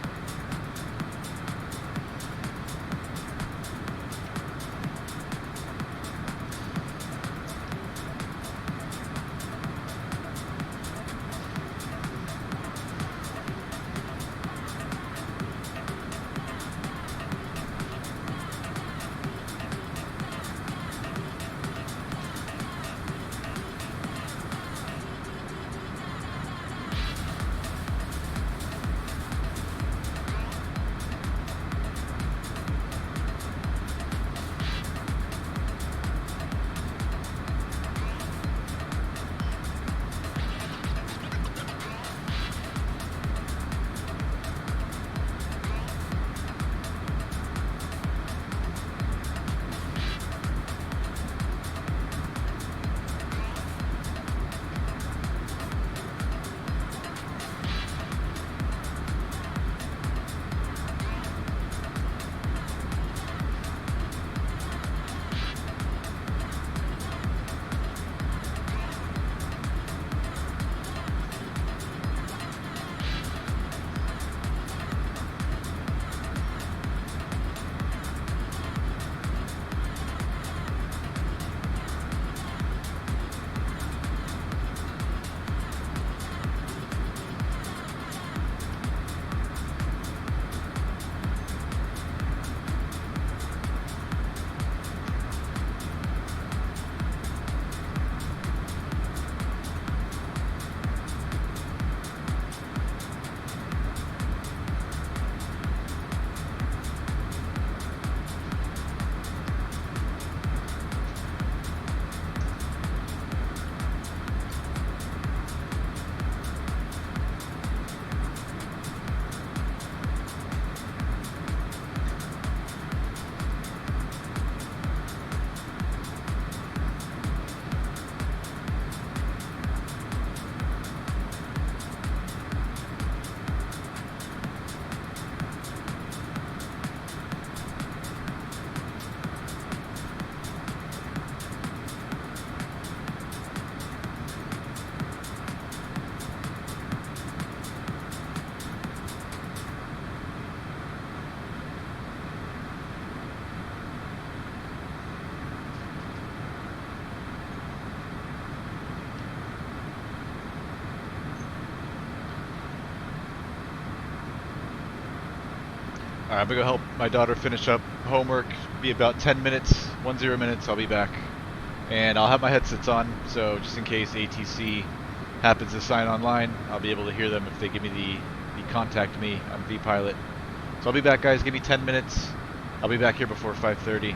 Alright, I'm gonna go help my daughter finish up homework. Be about 10 minutes, 10 minutes, I'll be back. And I'll have my headsets on, so just in case ATC happens to sign online, I'll be able to hear them if they give me the contact me on vPilot. So I'll be back, guys. Give me 10 minutes. I'll be back here before 5:30.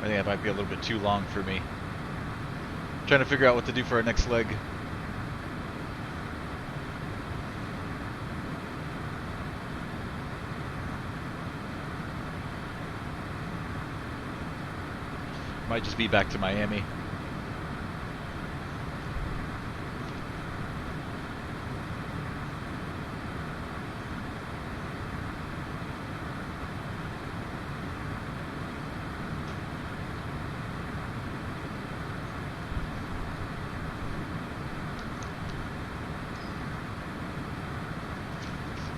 I think that might be a little bit too long for me. Trying to figure out what to do for our next leg. Might just be back to Miami.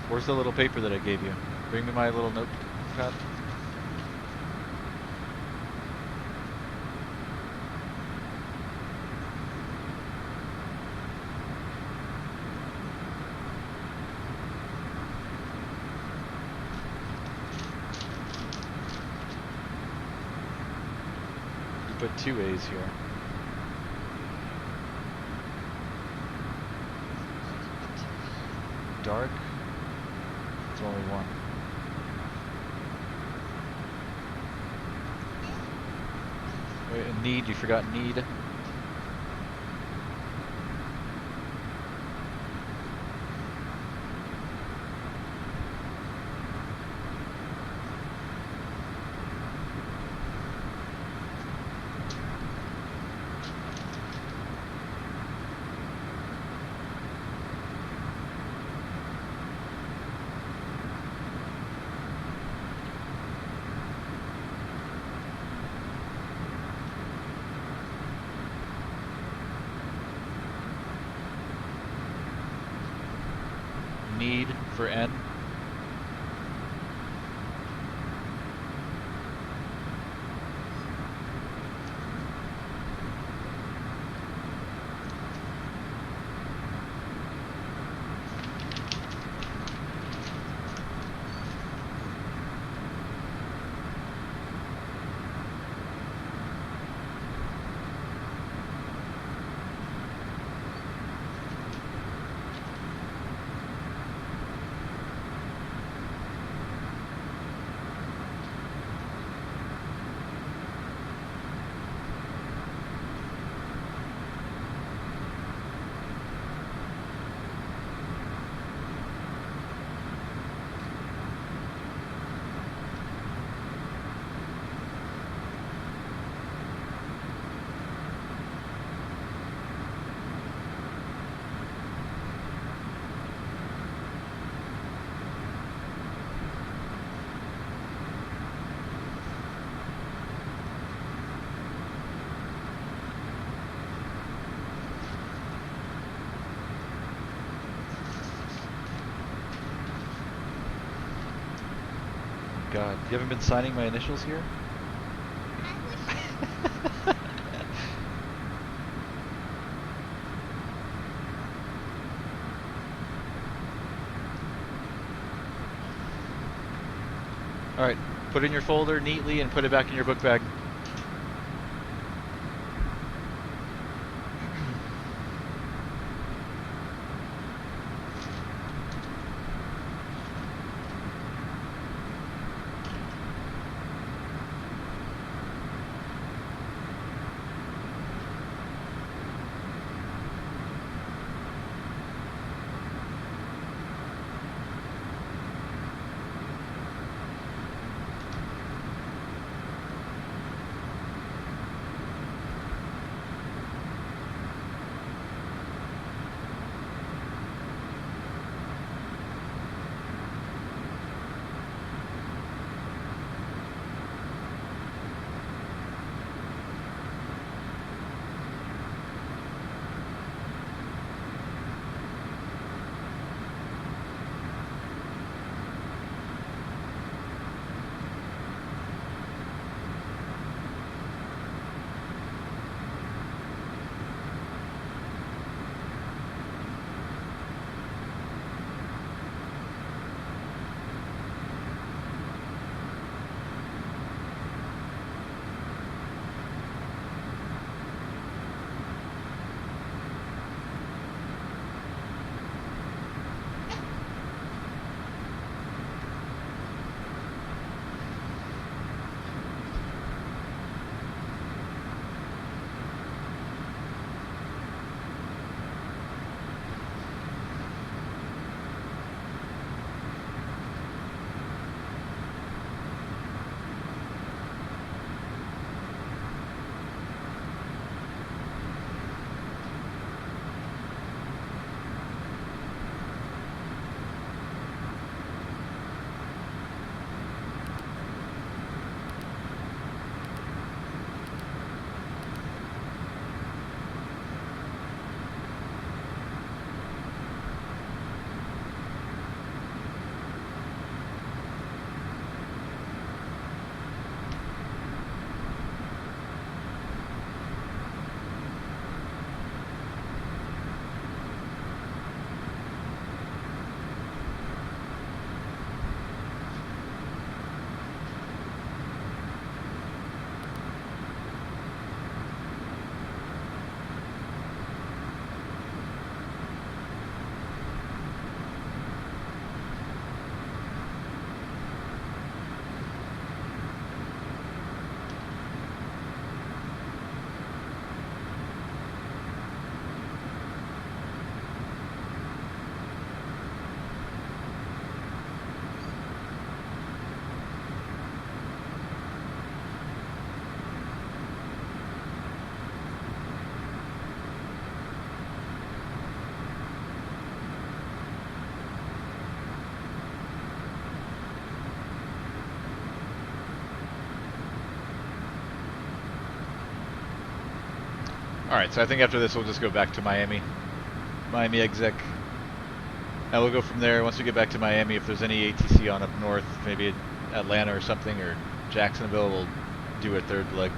Where's the little paper that I gave you? Bring me my little notepad. You put 2 A's here. Dark. There's only one. Wait, and need, you forgot need. Need for N. God, you haven't been signing my initials here? Alright, put it in your folder neatly and put it back in your book bag. Alright, so I think after this we'll just go back to Miami exec. And we'll go from there. Once we get back to Miami, if there's any ATC on up north, maybe Atlanta or something, or Jacksonville, we'll do a third leg.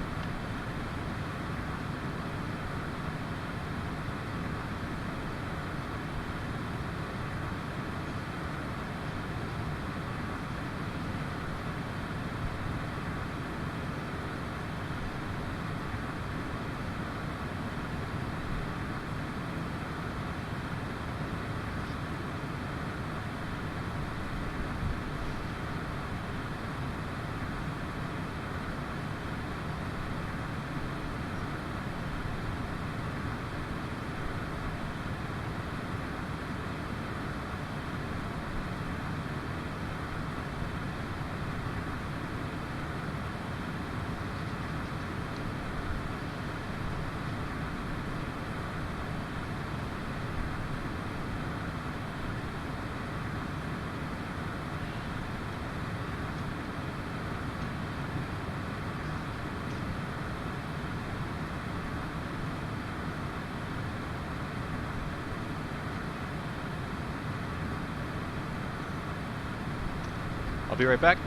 I'll be right back.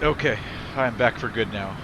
Okay, I'm back for good now.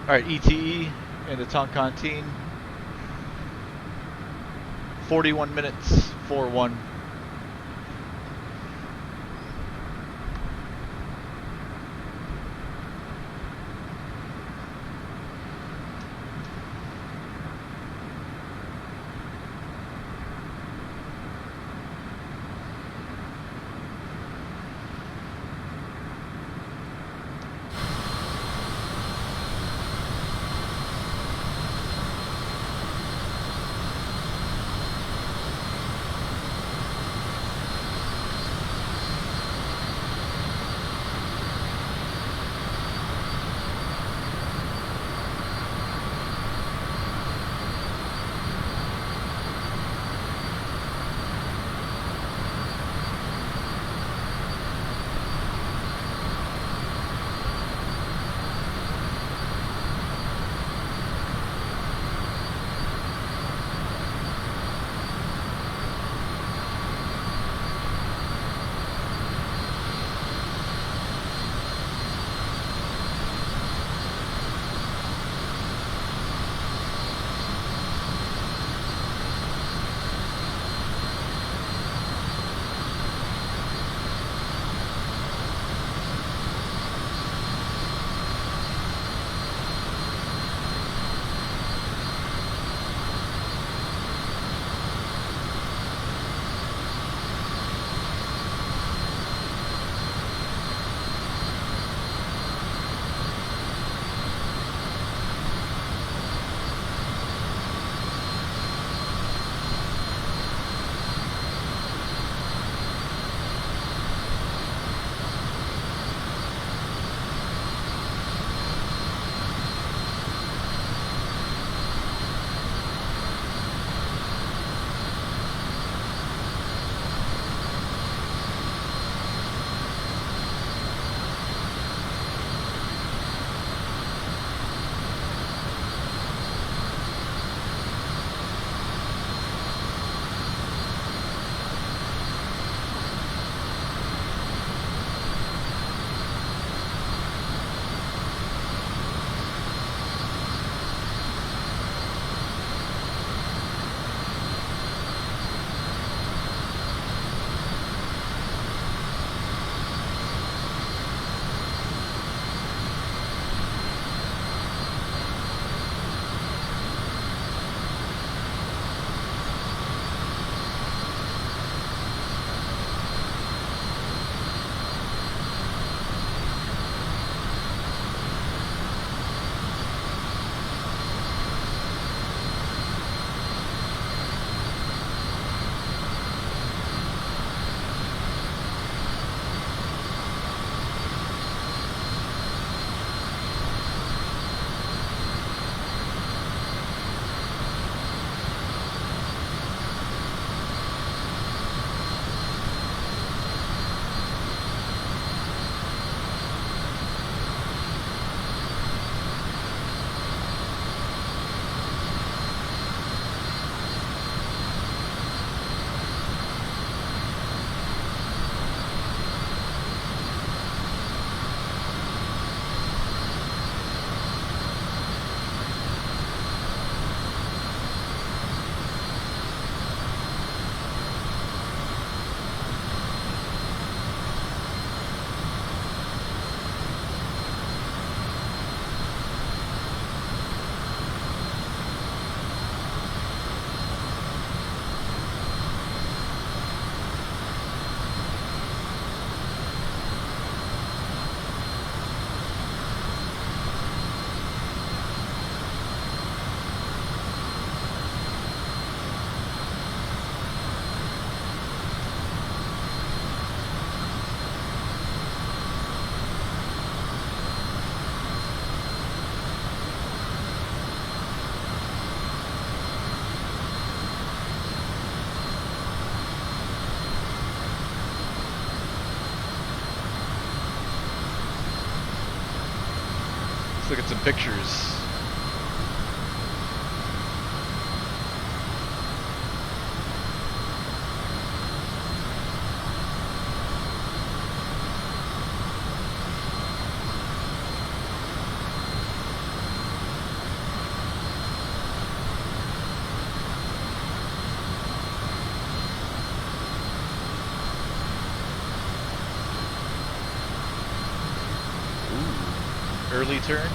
Alright, ETE, into Toncontin. 41 minutes, 4-1. Let's look at some pictures. early turn.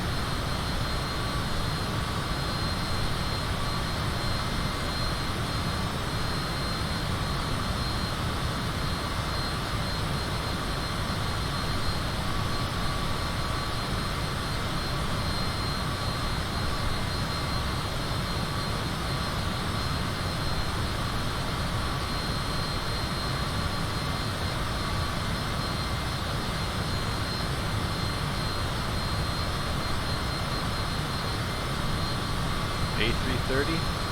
A330.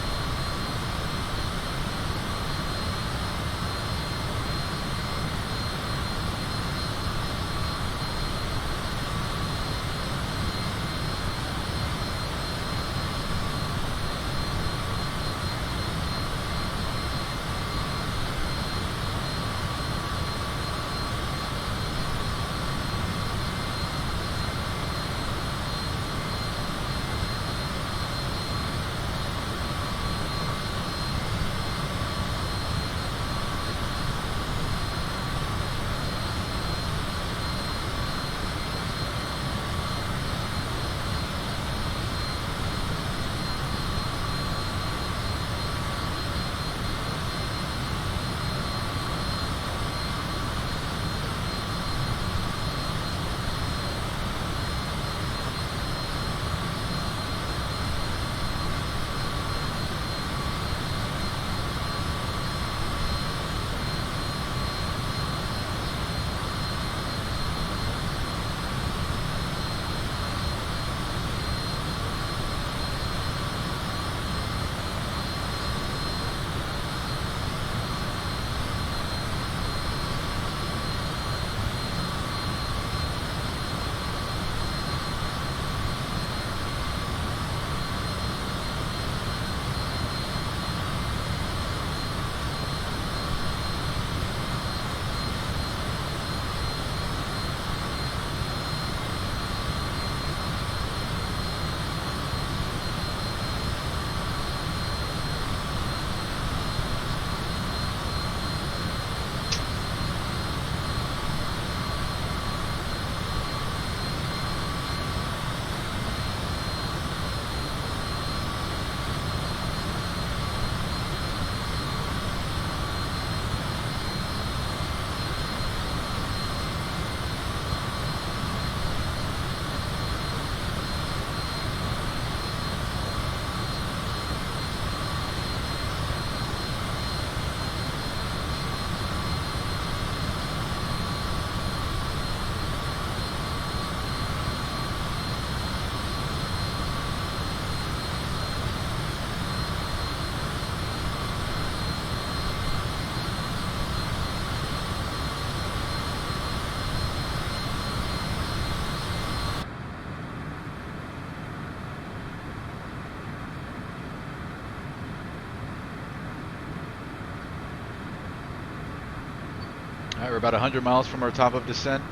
All right, we're about 100 miles from our top of descent.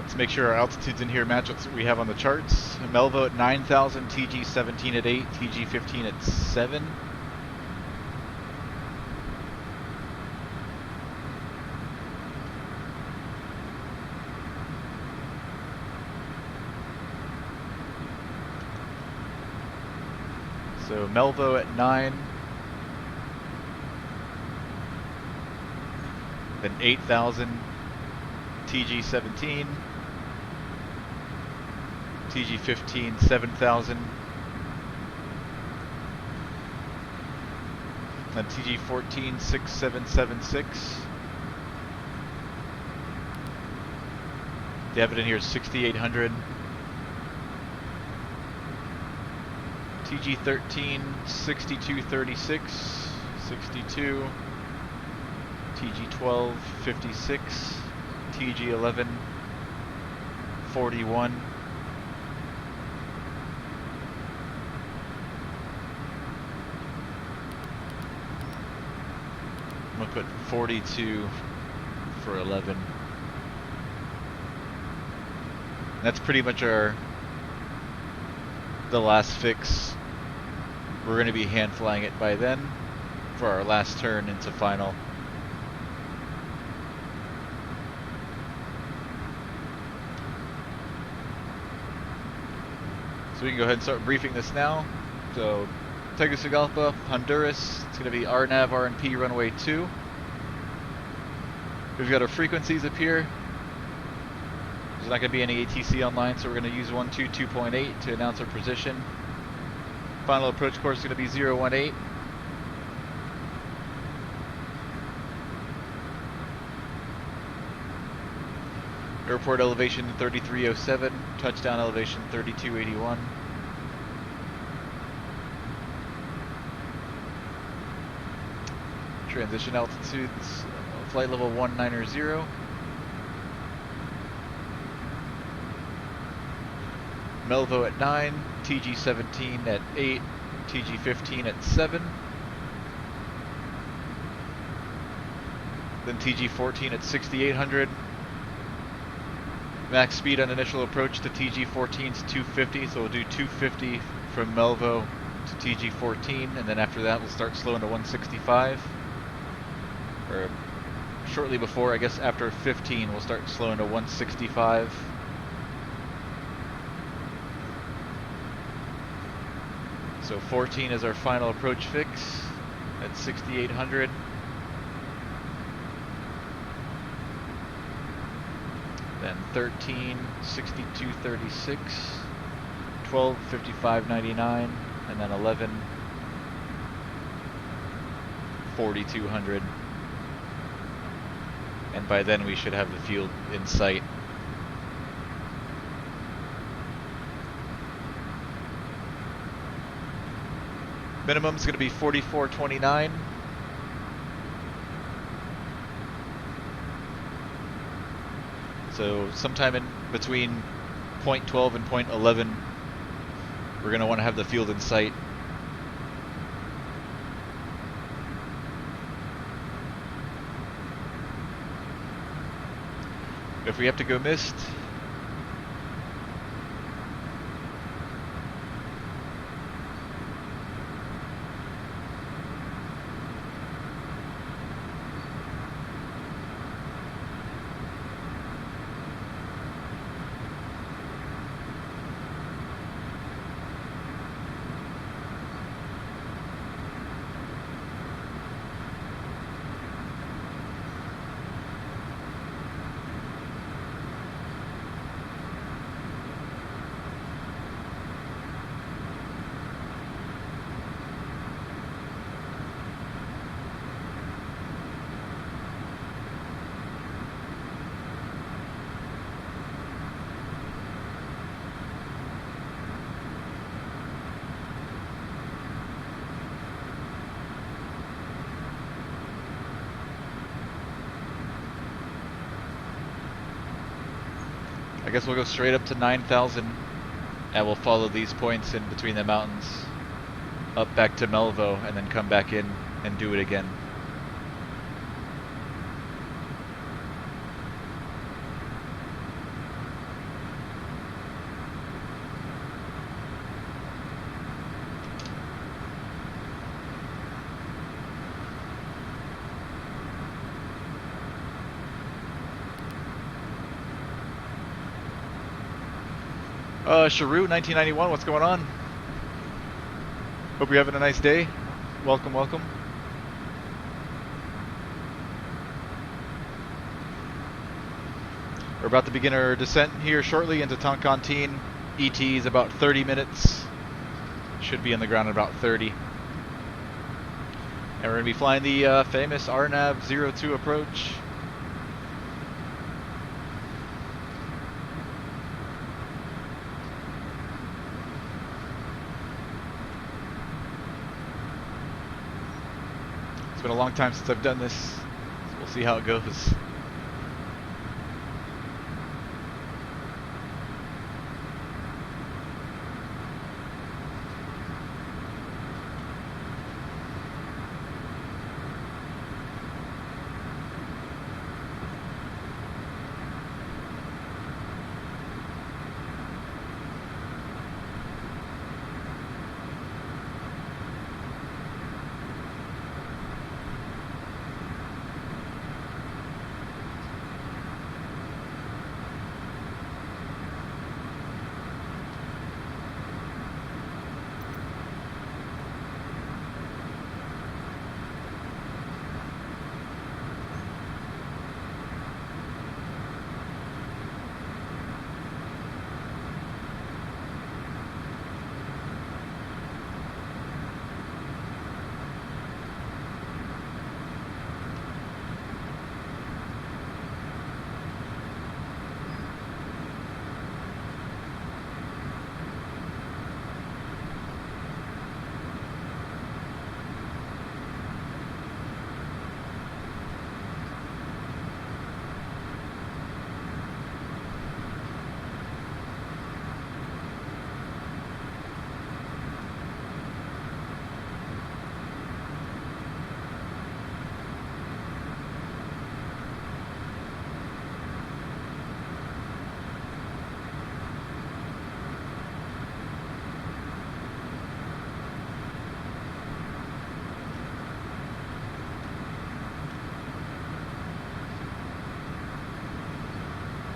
Let's make sure our altitudes in here match what we have on the charts. Melvo at 9,000, TG 17 at 8, TG 15 at 7. So Melvo at 9, then 8,000, TG 17, TG 15, 7,000, then TG 14, 6776. The evidence here is 6,800. TG 13, 6236, 62, TG 12, 56, TG 11, 41, I'm going to put 42 for 11. That's pretty much the last fix. We're going to be hand flying it by then. for our last turn into final. So we can go ahead and start briefing this now. So Tegucigalpa, Honduras, it's going to be RNAV, RNP, runway 2. We've got our frequencies up here. There's not going to be any ATC online, so we're going to use 122.8 to announce our position. Final approach course is going to be 018. Airport elevation 3307, touchdown elevation 3281. Transition altitudes, flight level 190. Melvo at 9, TG17 at 8, TG15 at 7. Then TG14 at 6800. Max speed on initial approach to TG14 is 250, so we'll do 250 from Melvo to TG14, and then after that we'll start slowing to 165. Or shortly before, I guess after 15, we'll start slowing to 165. So 14 is our final approach fix at 6800. Then 13, 6236, 12, 5599, and then 11, 4200. And by then we should have the field in sight. Minimum is going to be 4429. So sometime in between point 12 and point 11, we're going to want to have the field in sight. If we have to go missed, I guess we'll go straight up to 9,000 and we'll follow these points in between the mountains up back to Melvo and then come back in and do it again. Sharu 1991, what's going on? Hope you're having a nice day. Welcome, welcome. We're about to begin our descent here shortly into Toncontin. ET is about 30 minutes. Should be on the ground in about 30. And we're going to be flying the famous RNAV 02 approach. It's been a long time since I've done this, so we'll see how it goes.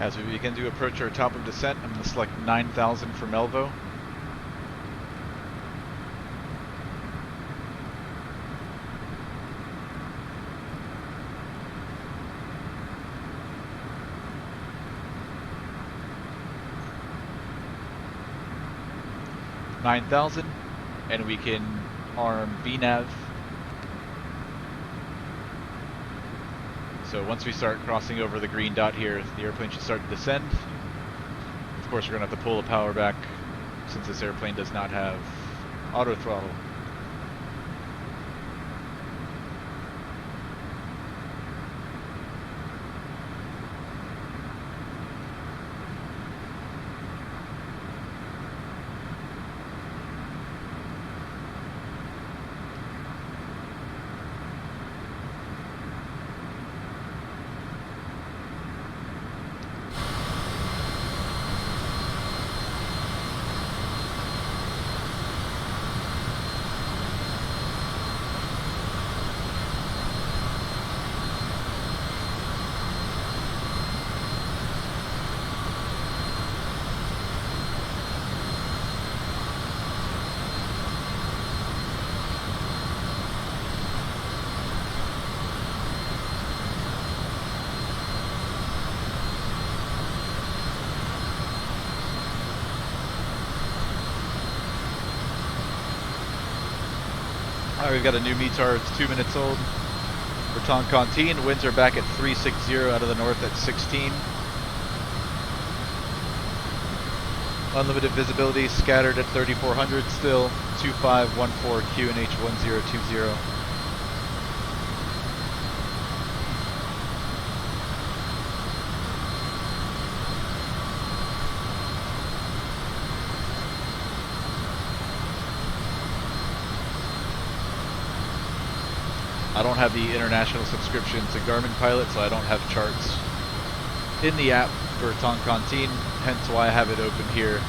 As we begin to approach our top of descent, I'm going to select 9,000 for Melvo. And we can arm VNAV. So once we start crossing over the green dot here, the airplane should start to descend. Of course, we're going to have to pull the power back since this airplane does not have auto throttle. Alright, we've got a new METAR, it's 2 minutes old. For Toncontin, winds are back at 360 out of the north at 16. Unlimited visibility, scattered at 3400 still, 2514 QNH 1020. I don't have the international subscription to Garmin Pilot, so I don't have charts in the app for Toncontin, hence why I have it open here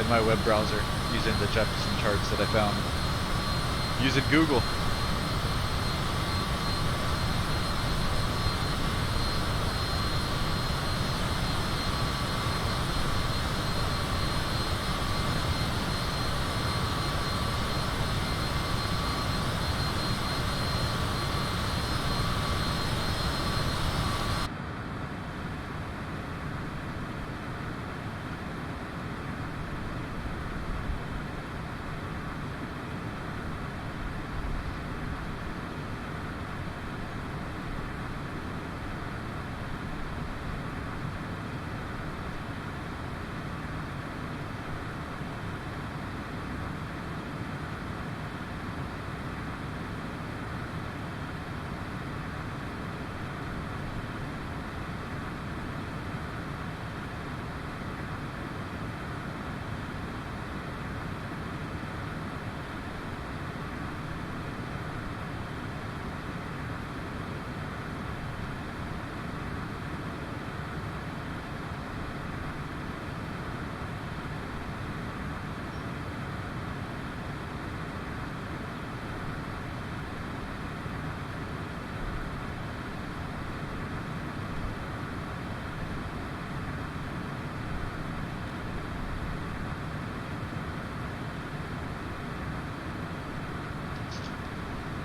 in my web browser using the Jefferson charts that I found using Google.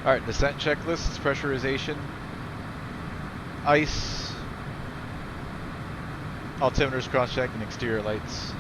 Alright, descent checklist, pressurization, ice, altimeters cross-check, and exterior lights.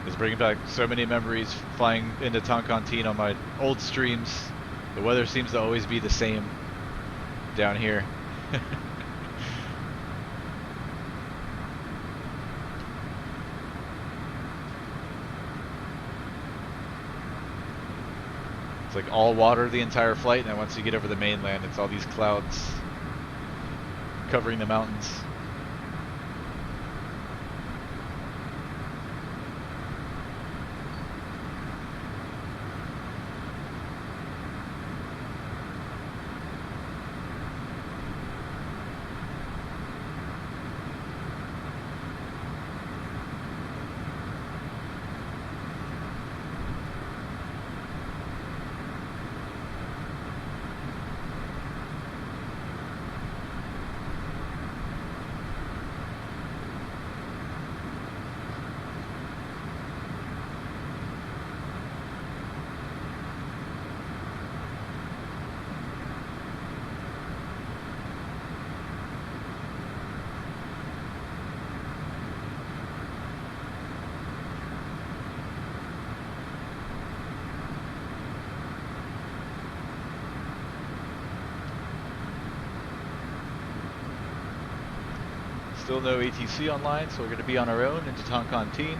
It's bringing back so many memories flying into Toncontin on my old streams. The weather seems to always be the same down here. It's like all water the entire flight, and then once you get over the mainland, it's all these clouds covering the mountains. Still no ATC online, so we're going to be on our own into Toncontin.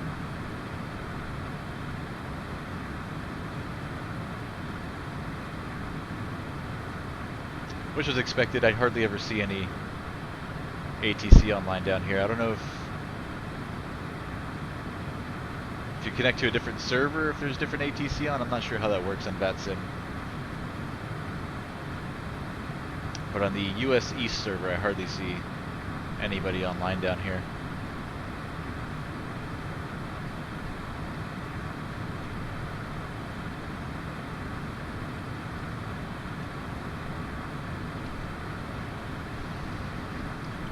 Which was expected. I hardly ever see any ATC online down here. I don't know if you connect to a different server, if there's different ATC on. I'm not sure how that works on VATSIM. But on the US East server, I hardly see anybody online down here.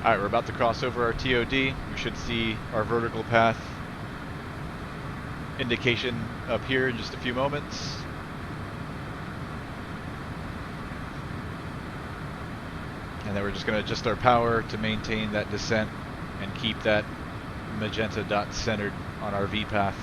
Alright, we're about to cross over our TOD. We should see our vertical path indication up here in just a few moments. And then we're just going to adjust our power to maintain that descent and keep that magenta dot centered on our V path.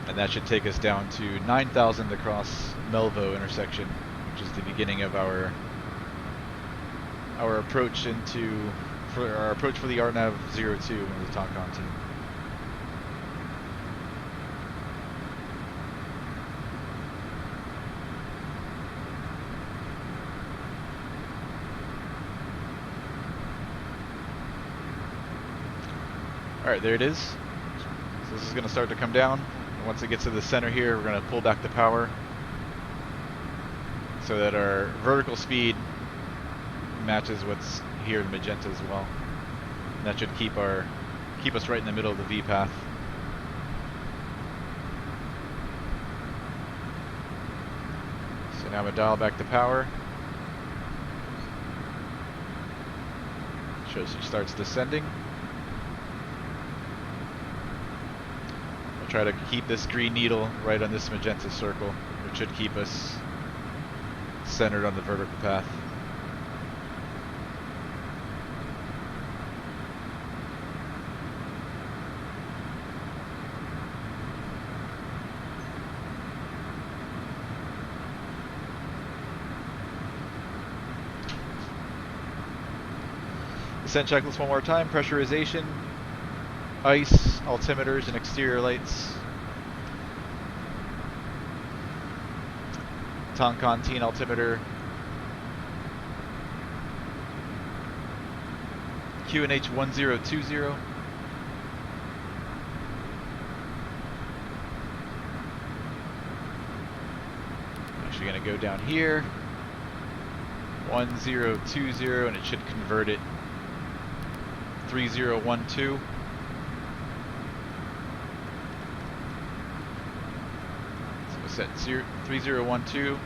And that should take us down to 9,000 across Melvo intersection, which is the beginning of our approach into for the RNAV 02 into the Toncontin. Alright, there it is. So this is going to start to come down. And once it gets to the center here, we're going to pull back the power so that our vertical speed matches what's here in magenta as well. And that should keep us right in the middle of the V path. So now I'm going to dial back the power. Shows she starts descending. We'll try to keep this green needle right on this magenta circle, which should keep us centered on the vertical path. Descent checklist one more time. Pressurization, ice, altimeters, and exterior lights. Toncontin altimeter. QNH 1020. Actually going to go down here. 1020, and it should convert it. 3012. So we'll set 3012,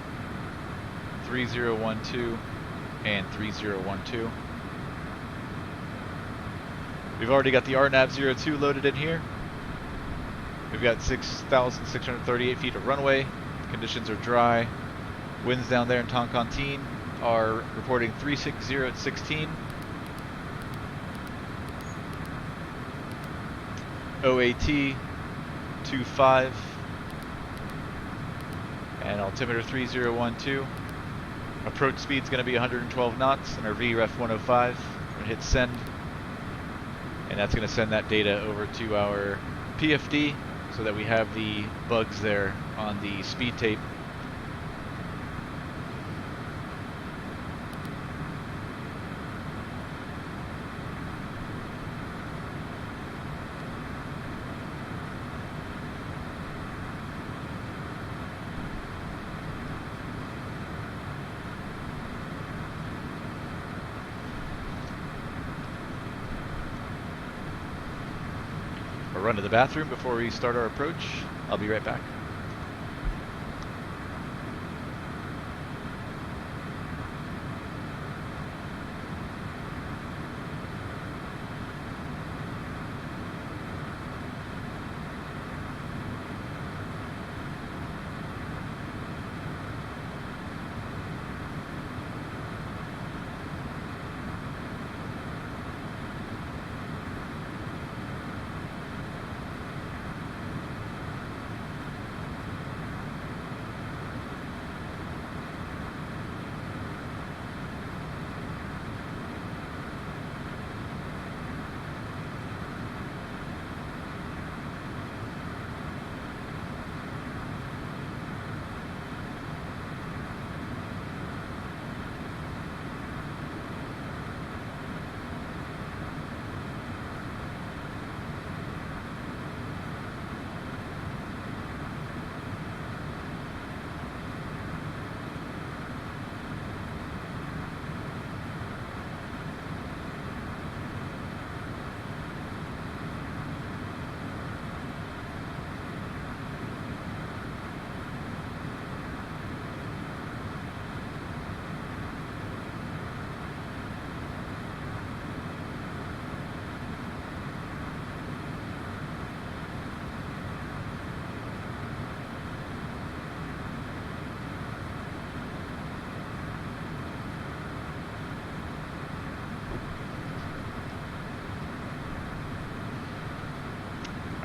3012, and 3012. We've already got the RNAV 02 loaded in here. We've got 6,638 feet of runway. Conditions are dry. Winds down there in Toncontin are reporting 360 at 16. OAT 25. And altimeter 3012. Approach speed is going to be 112 knots, and our VREF 105. We're going to hit send, and that's going to send that data over to our PFD so that we have the bugs there on the speed tape. We'll run to the bathroom before we start our approach. I'll be right back.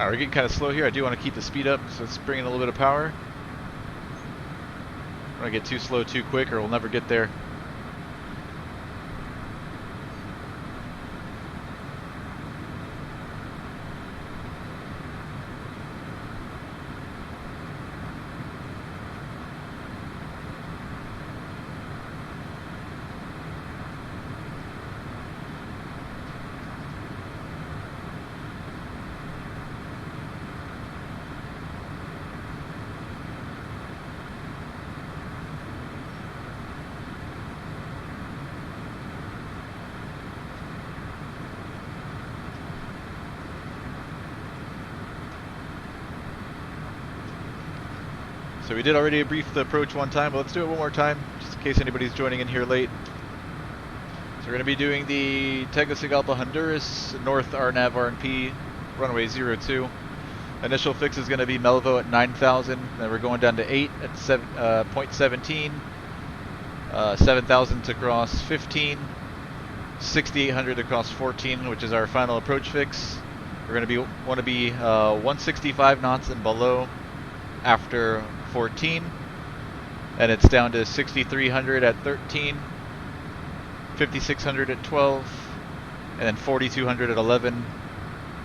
Alright, we're getting kind of slow here. I do want to keep the speed up, so let's bring in a little bit of power. I don't want to get too slow too quick or we'll never get there. So we did already brief the approach one time, but let's do it one more time, just in case anybody's joining in here late. So we're going to be doing the Tegucigalpa, Honduras, North RNAV RNP, runway 02. Initial fix is going to be Melvo at 9,000, then we're going down to 8 at 0.17, 7,000 to cross 15, 6,800 to cross 14, which is our final approach fix. We're going to want to be 165 knots and below after 14, and it's down to 6,300 at 13, 5,600 at 12, and then 4,200 at 11.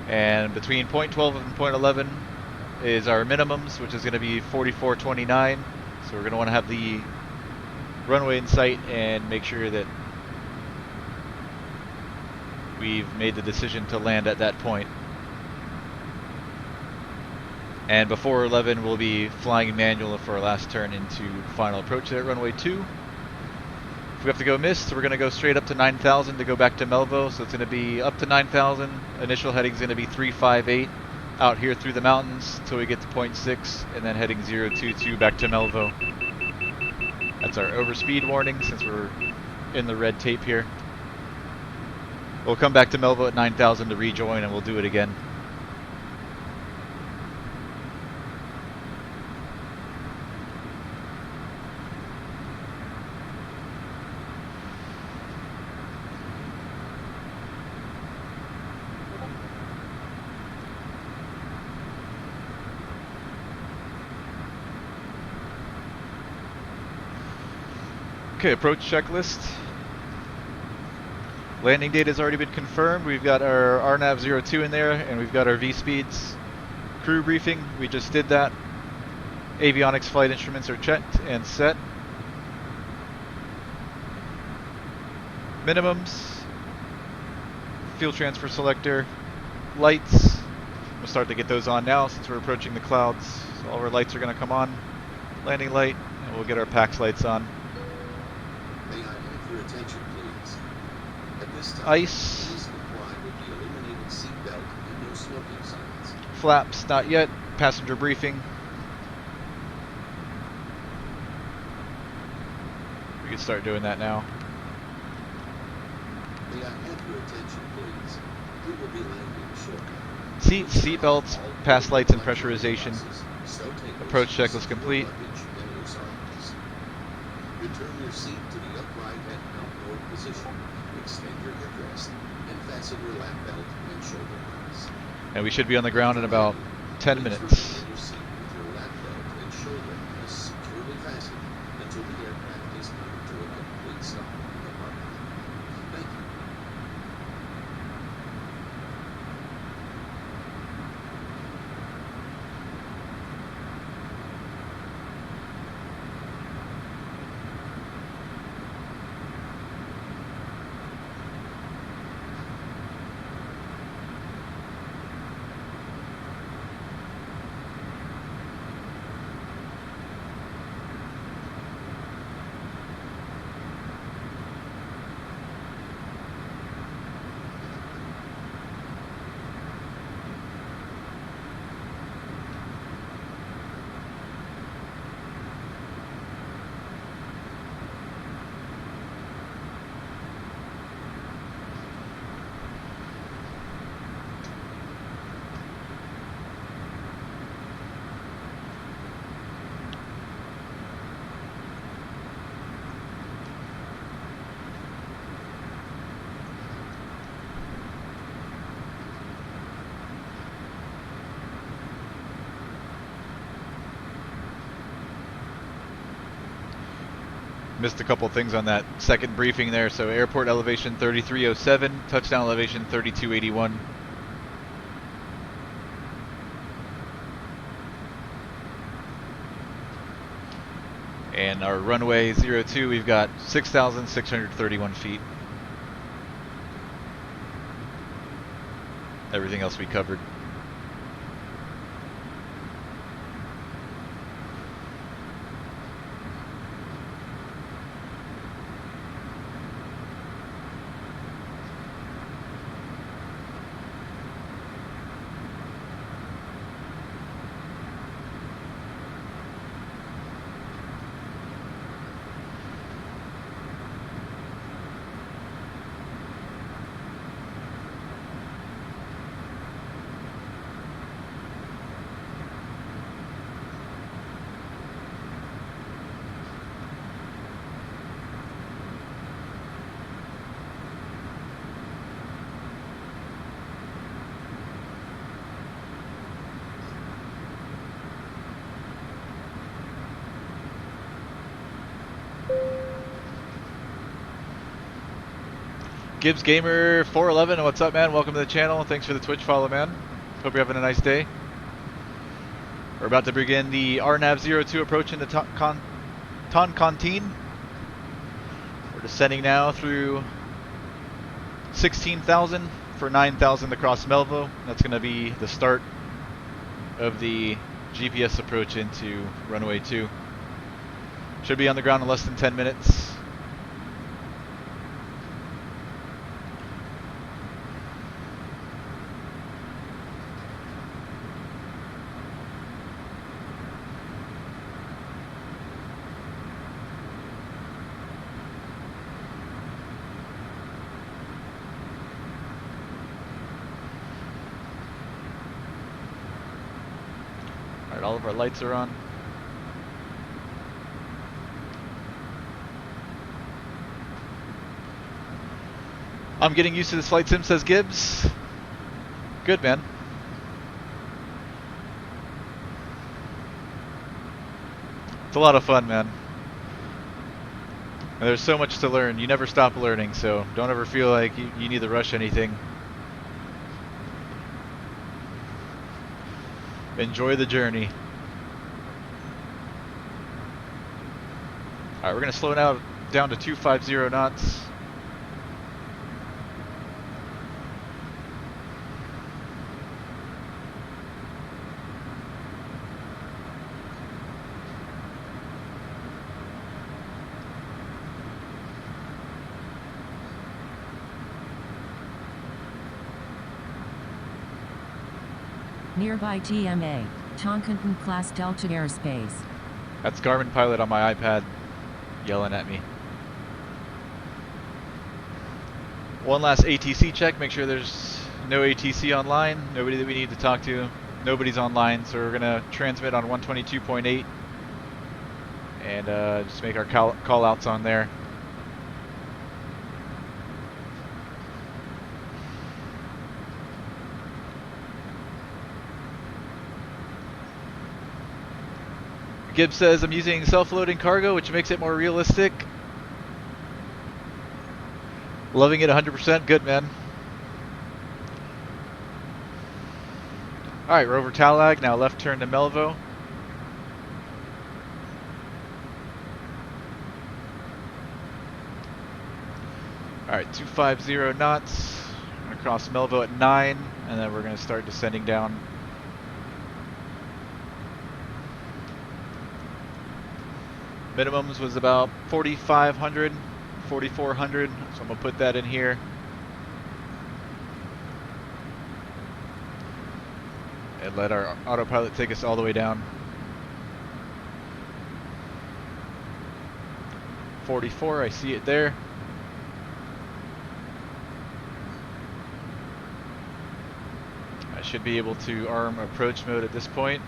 And between 0.12 and 0.11 is our minimums, which is going to be 44.29. So we're going to want to have the runway in sight and make sure that we've made the decision to land at that point. And before 11, we'll be flying manual for our last turn into final approach at runway 2. If we have to go missed, we're going to go straight up to 9,000 to go back to Melvo. So it's going to be up to 9,000. Initial heading is going to be 358 out here through the mountains until we get to 0.6, and then heading 022 back to Melvo. That's our overspeed warning since we're in the red tape here. We'll come back to Melvo at 9,000 to rejoin, and we'll do it again. Okay, approach checklist. Landing date has already been confirmed. We've got our RNAV 02 in there, and we've got our V-speeds. Crew briefing, we just did that. Avionics flight instruments are checked and set. Minimums. Fuel transfer selector. Lights. We'll start to get those on now since we're approaching the clouds. So all of our lights are going to come on. Landing light, and we'll get our PAX lights on. May I have your attention, please? At this time, Ice. please comply with the illuminated seatbelt and no smoking signs. Flaps, not yet. Passenger briefing. We can start doing that now. May I have your attention, please? We will be landing shortly. Seat belts, pass lights and pressurization. Approach checklist complete. Return your seat to the upright and outboard position. Extend your headrest and fasten your lap belt and shoulder harness. And we should be on the ground in about 10 minutes. Remain in your seat with your lap belt and shoulder harness securely fastened until the aircraft is coming to a complete stop in the parking lot. Thank you. Missed a couple things on that second briefing there. So airport elevation 3307, touchdown elevation 3281. And our runway 02, we've got 6,631 feet. Everything else we covered. Gibbs Gamer 411, what's up, man? Welcome to the channel. Thanks for the Twitch follow, man. Hope you're having a nice day. We're about to begin the RNAV 02 approach into Toncontin. We're descending now through 16,000 for 9,000 to cross Melville. That's going to be the start of the GPS approach into runway 2. Should be on the ground in less than 10 minutes. All of our lights are on. I'm getting used to this flight sim, says Gibbs. Good, man. It's a lot of fun, man. And there's so much to learn. You never stop learning, so don't ever feel like you need to rush anything. Enjoy the journey. Alright, we're going to slow now down to 250 knots. Nearby TMA, Toncontin class Delta airspace. That's Garmin Pilot on my iPad yelling at me. One last ATC check, make sure there's no ATC online, nobody that we need to talk to. Nobody's online, so we're going to transmit on 122.8 and just make our call outs on there. Gibbs says I'm using self-loading cargo, which makes it more realistic. Loving it 100%. Good, man. Alright, we're over Talag. Now left turn to Melvo. Alright, 250 knots. We're going to cross Melvo at 9, and then we're going to start descending down. Minimums was about 4,500, 4,400, so I'm going to put that in here. And let our autopilot take us all the way down. 44, I see it there. I should be able to arm approach mode at this point.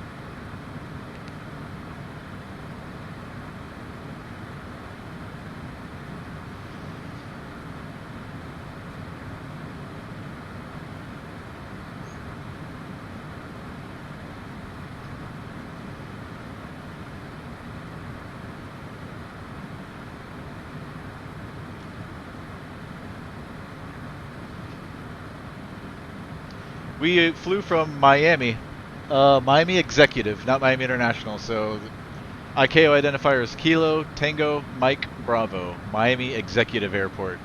We flew from Miami, Miami Executive, not Miami International, so ICAO identifier is Kilo, Tango, Mike, Bravo, Miami Executive Airport,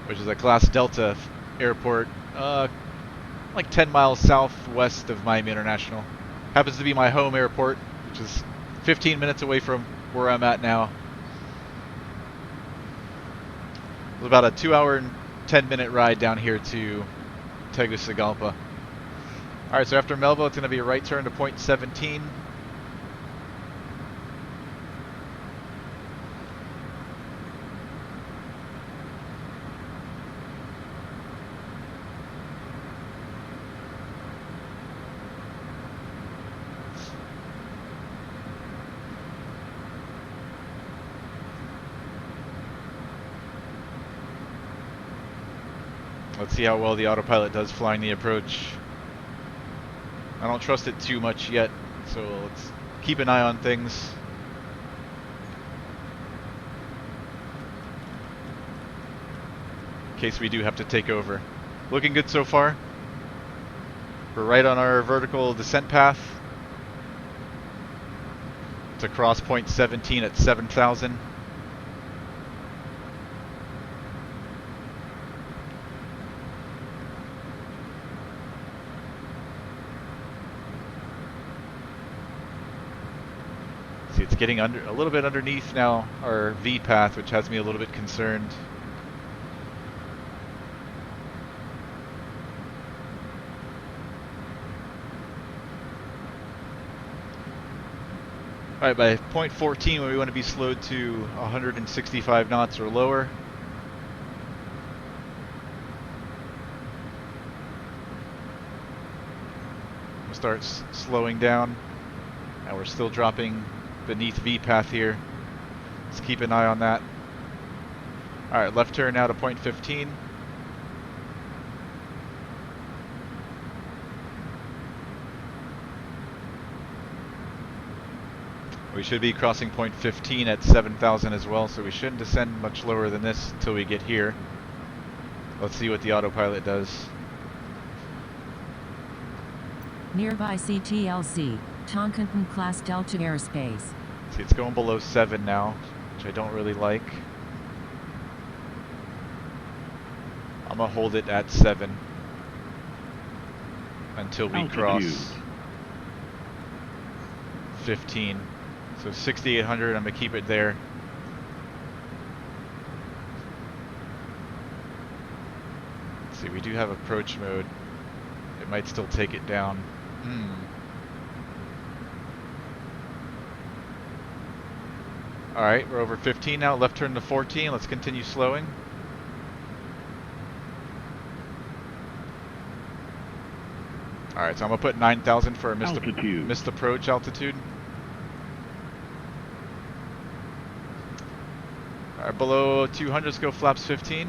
which is a Class Delta airport, like 10 miles southwest of Miami International. Happens to be my home airport, which is 15 minutes away from where I'm at now. It was about a 2-hour and 10-minute ride down here to Tegucigalpa. Alright, so after Melville, it's going to be a right turn to point 17. Let's see how well the autopilot does flying the approach. I don't trust it too much yet, so let's keep an eye on things. In case we do have to take over. Looking good so far. We're right on our vertical descent path to cross point 17 at 7,000. It's getting under a little bit underneath now our V path, which has me a little bit concerned. Alright, by point 14 we want to be slowed to 165 knots or lower. We'll start slowing down, and we're still dropping beneath V path here. Let's keep an eye on that. Alright, left turn now to point 15. We should be crossing point 15 at 7,000 as well, so we shouldn't descend much lower than this until we get here. Let's see what the autopilot does. Nearby CTLC, Toncontin class Delta airspace. See, it's going below 7 now, which I don't really like. I'm gonna hold it at 7 until we cross 15. So 6,800, I'm gonna keep it there. Let's see, we do have approach mode. It might still take it down. Alright, we're over 15 now. Left turn to 14. Let's continue slowing. Alright, so I'm gonna put 9,000 for a missed approach altitude. Alright, below 200, let's go flaps 15.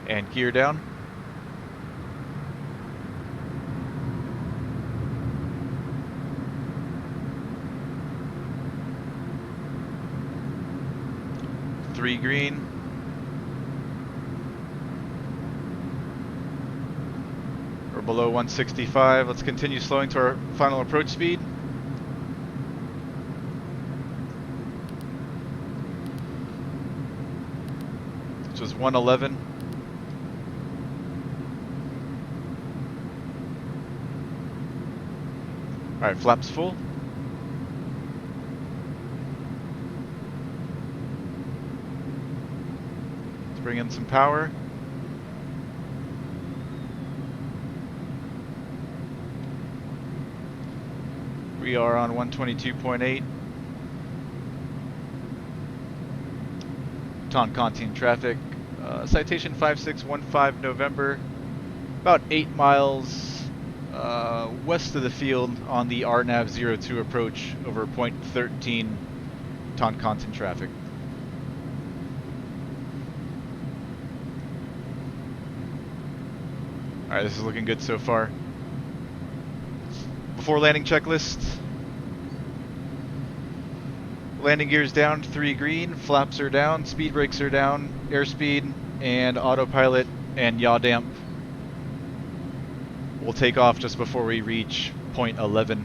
And gear down. Three green. We're below 165. Let's continue slowing to our final approach speed. Which is 111. Alright, flaps full. Let's bring in some power. We are on 122.8. Toncontin traffic. Citation 5615 November. About 8 miles west of the field on the RNAV 02 approach over point 13 Toncontin traffic. Alright, this is looking good so far. Before landing checklist. Landing gears down, 3 green, flaps are down, speed brakes are down, airspeed and autopilot and yaw damp. We'll take off just before we reach point 11.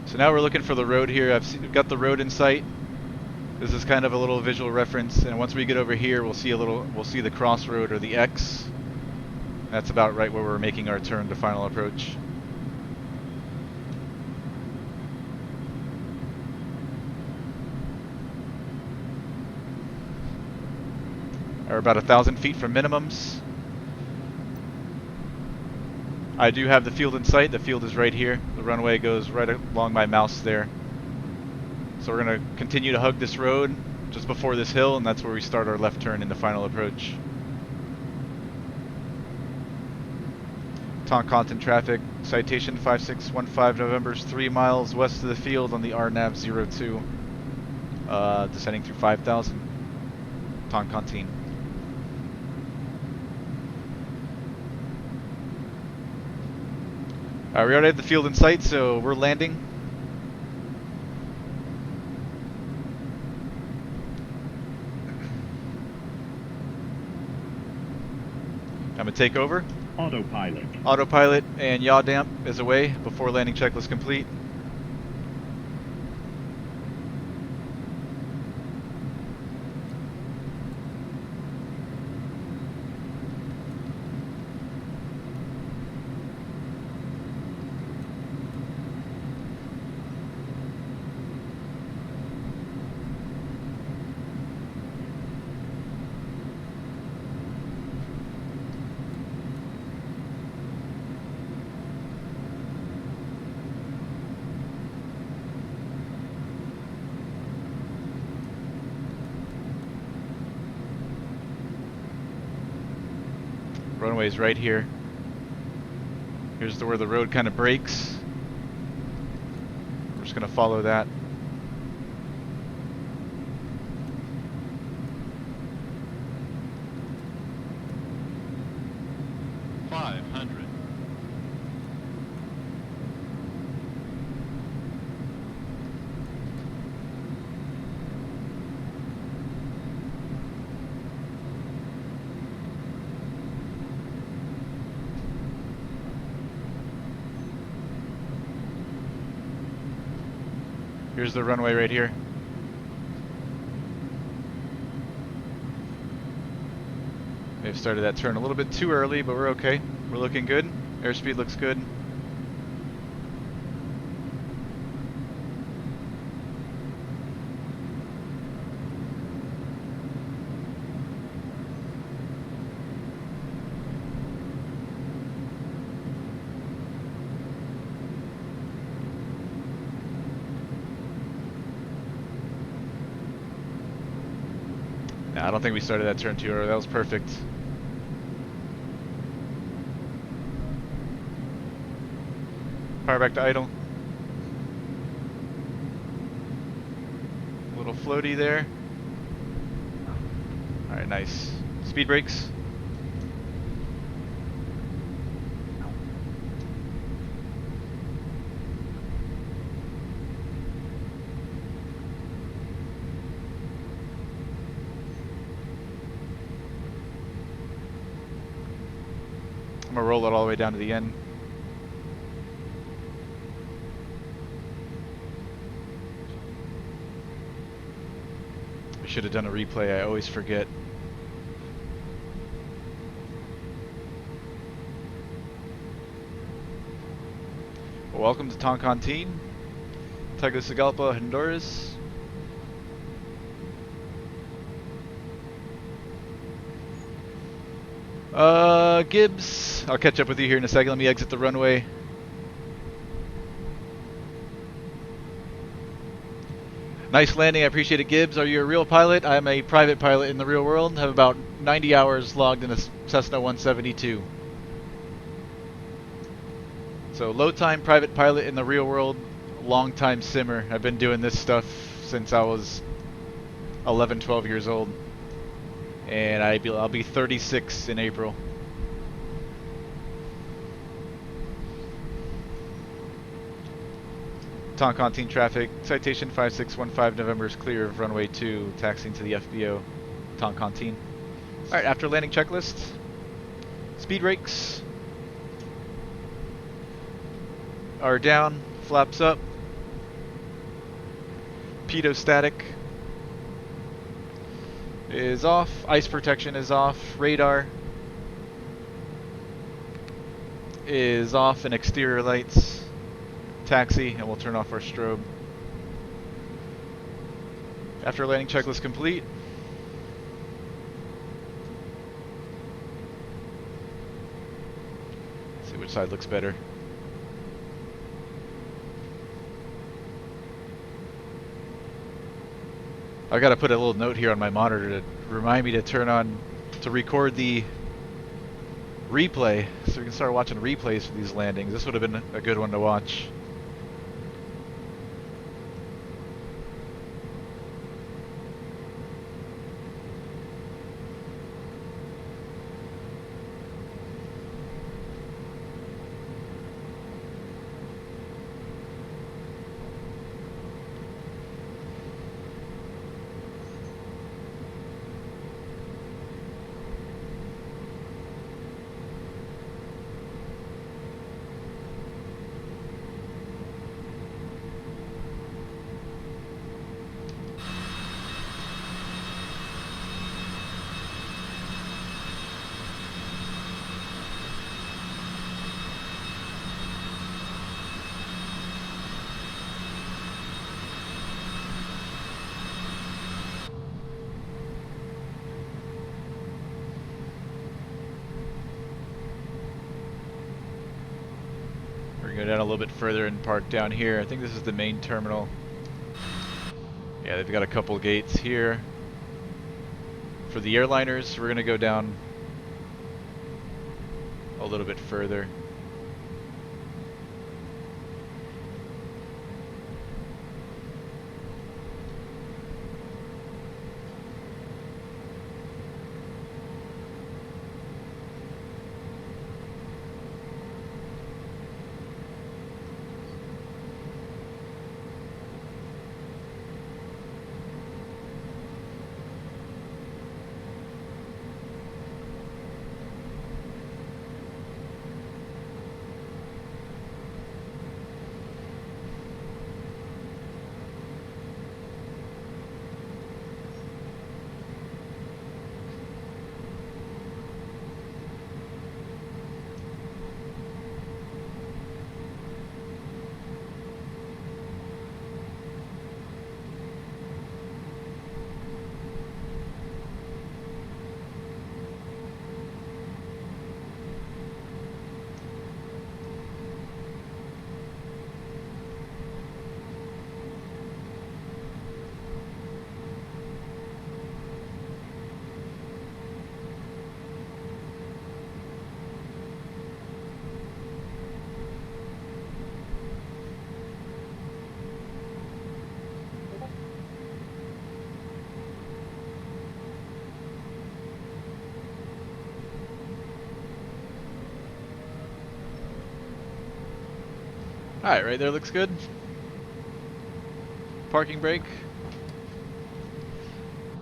So now we're looking for the road here. I've got the road in sight. This is kind of a little visual reference, and once we get over here, we'll see the crossroad or the X. That's about right where we're making our turn to final approach. We're about 1,000 feet from minimums. I do have the field in sight. The field is right here. The runway goes right along my mouse there. So we're going to continue to hug this road just before this hill, and that's where we start our left turn into final approach. Toncontin traffic, citation 5615 November's 3 miles west of the field on the RNAV 02, descending through 5,000. Toncontin. We already have the field in sight, so we're landing. I'm gonna take over. Autopilot. Autopilot and yaw damp is away before landing checklist complete. Runway's right here. Here's where the road kind of breaks. just going to follow that. Here's the runway right here. They've started that turn a little bit too early, but we're okay. We're looking good. Airspeed looks good. Nah, I don't think we started that turn too early. That was perfect. Power back to idle. A little floaty there. Alright, nice. Speed brakes. I'm gonna roll it all the way down to the end. We should have done a replay, I always forget. Well, welcome to Toncontin, Tegucigalpa, Honduras. Gibbs, I'll catch up with you here in a second. Let me exit the runway. Nice landing, I appreciate it, Gibbs. Are you a real pilot? I'm a private pilot in the real world. I have about 90 hours logged in a Cessna 172. So low time private pilot in the real world, long time simmer. I've been doing this stuff since I was 11, 12 years old. And I'll be 36 in April. Toncontin traffic, citation 5615, November is clear of runway 2, taxiing to the FBO, Toncontin. Alright, after landing checklist, speed brakes are down, flaps up, pitot static is off, ice protection is off, radar is off, and exterior lights. Taxi, and we'll turn off our strobe. After landing checklist complete, let's see which side looks better. I gotta put a little note here on my monitor to remind me to turn on, to record the replay, so we can start watching replays for these landings. This would have been a good one to watch. Go down a little bit further and park down here. I think this is the main terminal. Yeah, they've got a couple gates here. For the airliners, we're going to go down a little bit further. Alright, right there looks good. Parking brake.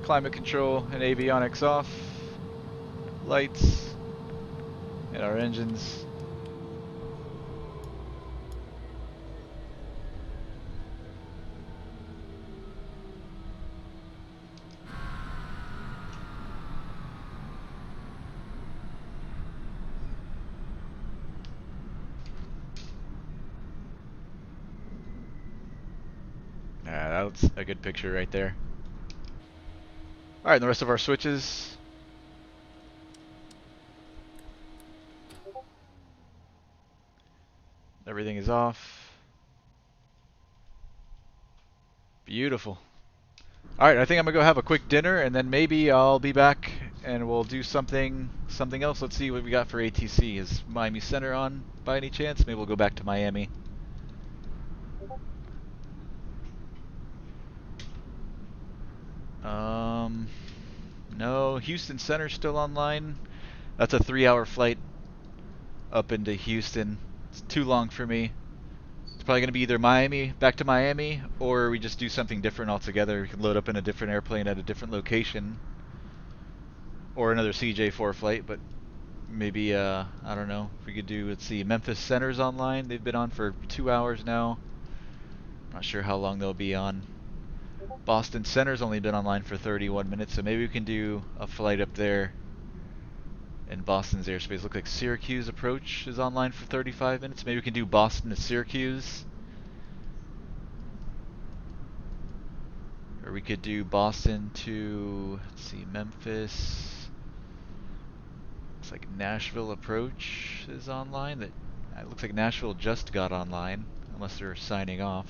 Climate control and avionics off. Lights. And our engines. That's a good picture right there. Alright, the rest of our switches. Everything is off. Beautiful. Alright, I think I'm gonna go have a quick dinner and then maybe I'll be back and we'll do something else. Let's see what we got for ATC. Is Miami Center on by any chance? Maybe we'll go back to Miami. No, Houston Center's still online. That's a 3-hour flight up into Houston. It's too long for me. It's probably going to be either Miami, back to Miami, or we just do something different altogether. We can load up in a different airplane at a different location. Or another CJ4 flight, but maybe, I don't know, if we could do, let's see, Memphis Center's online. They've been on for 2 hours now. Not sure how long they'll be on. Boston Center's only been online for 31 minutes, so maybe we can do a flight up there in Boston's airspace. Look like Syracuse approach is online for 35 minutes. Maybe we can do Boston to Syracuse. Or we could do Boston to, let's see, Memphis. Looks like Nashville approach is online. It looks like Nashville just got online, unless they're signing off.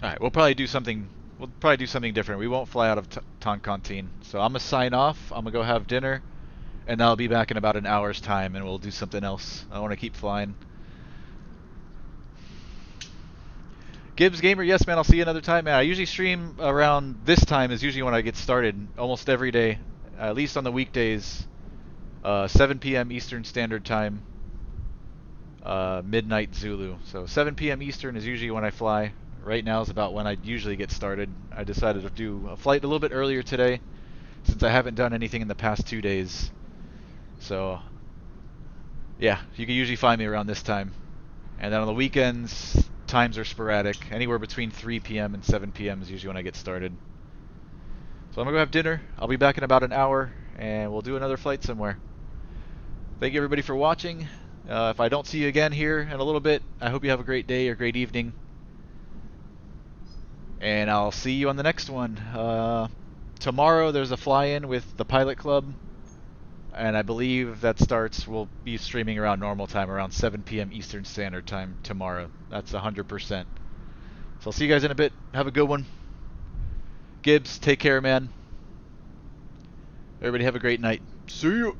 Alright, we'll probably do something different. We won't fly out of Toncontin. So I'm gonna sign off, I'm gonna go have dinner, and I'll be back in about an hour's time and we'll do something else. I wanna keep flying. Gibbs Gamer, yes man, I'll see you another time. Man, I usually stream around this time is usually when I get started, almost every day. At least on the weekdays. 7 p.m. Eastern Standard Time. Midnight Zulu. So 7 p.m. Eastern is usually when I fly. Right now is about when I usually get started. I decided to do a flight a little bit earlier today, since I haven't done anything in the past 2 days. So, yeah, you can usually find me around this time. And then on the weekends, times are sporadic. Anywhere between 3 p.m. and 7 p.m. is usually when I get started. So I'm going to go have dinner. I'll be back in about an hour, and we'll do another flight somewhere. Thank you everybody for watching. If I don't see you again here in a little bit, I hope you have a great day or great evening. And I'll see you on the next one. Tomorrow there's a fly-in with the Pilot Club. And I believe that starts, we'll be streaming around normal time, around 7 p.m. Eastern Standard Time tomorrow. That's 100%. So I'll see you guys in a bit. Have a good one. Gibbs, take care, man. Everybody have a great night. See you.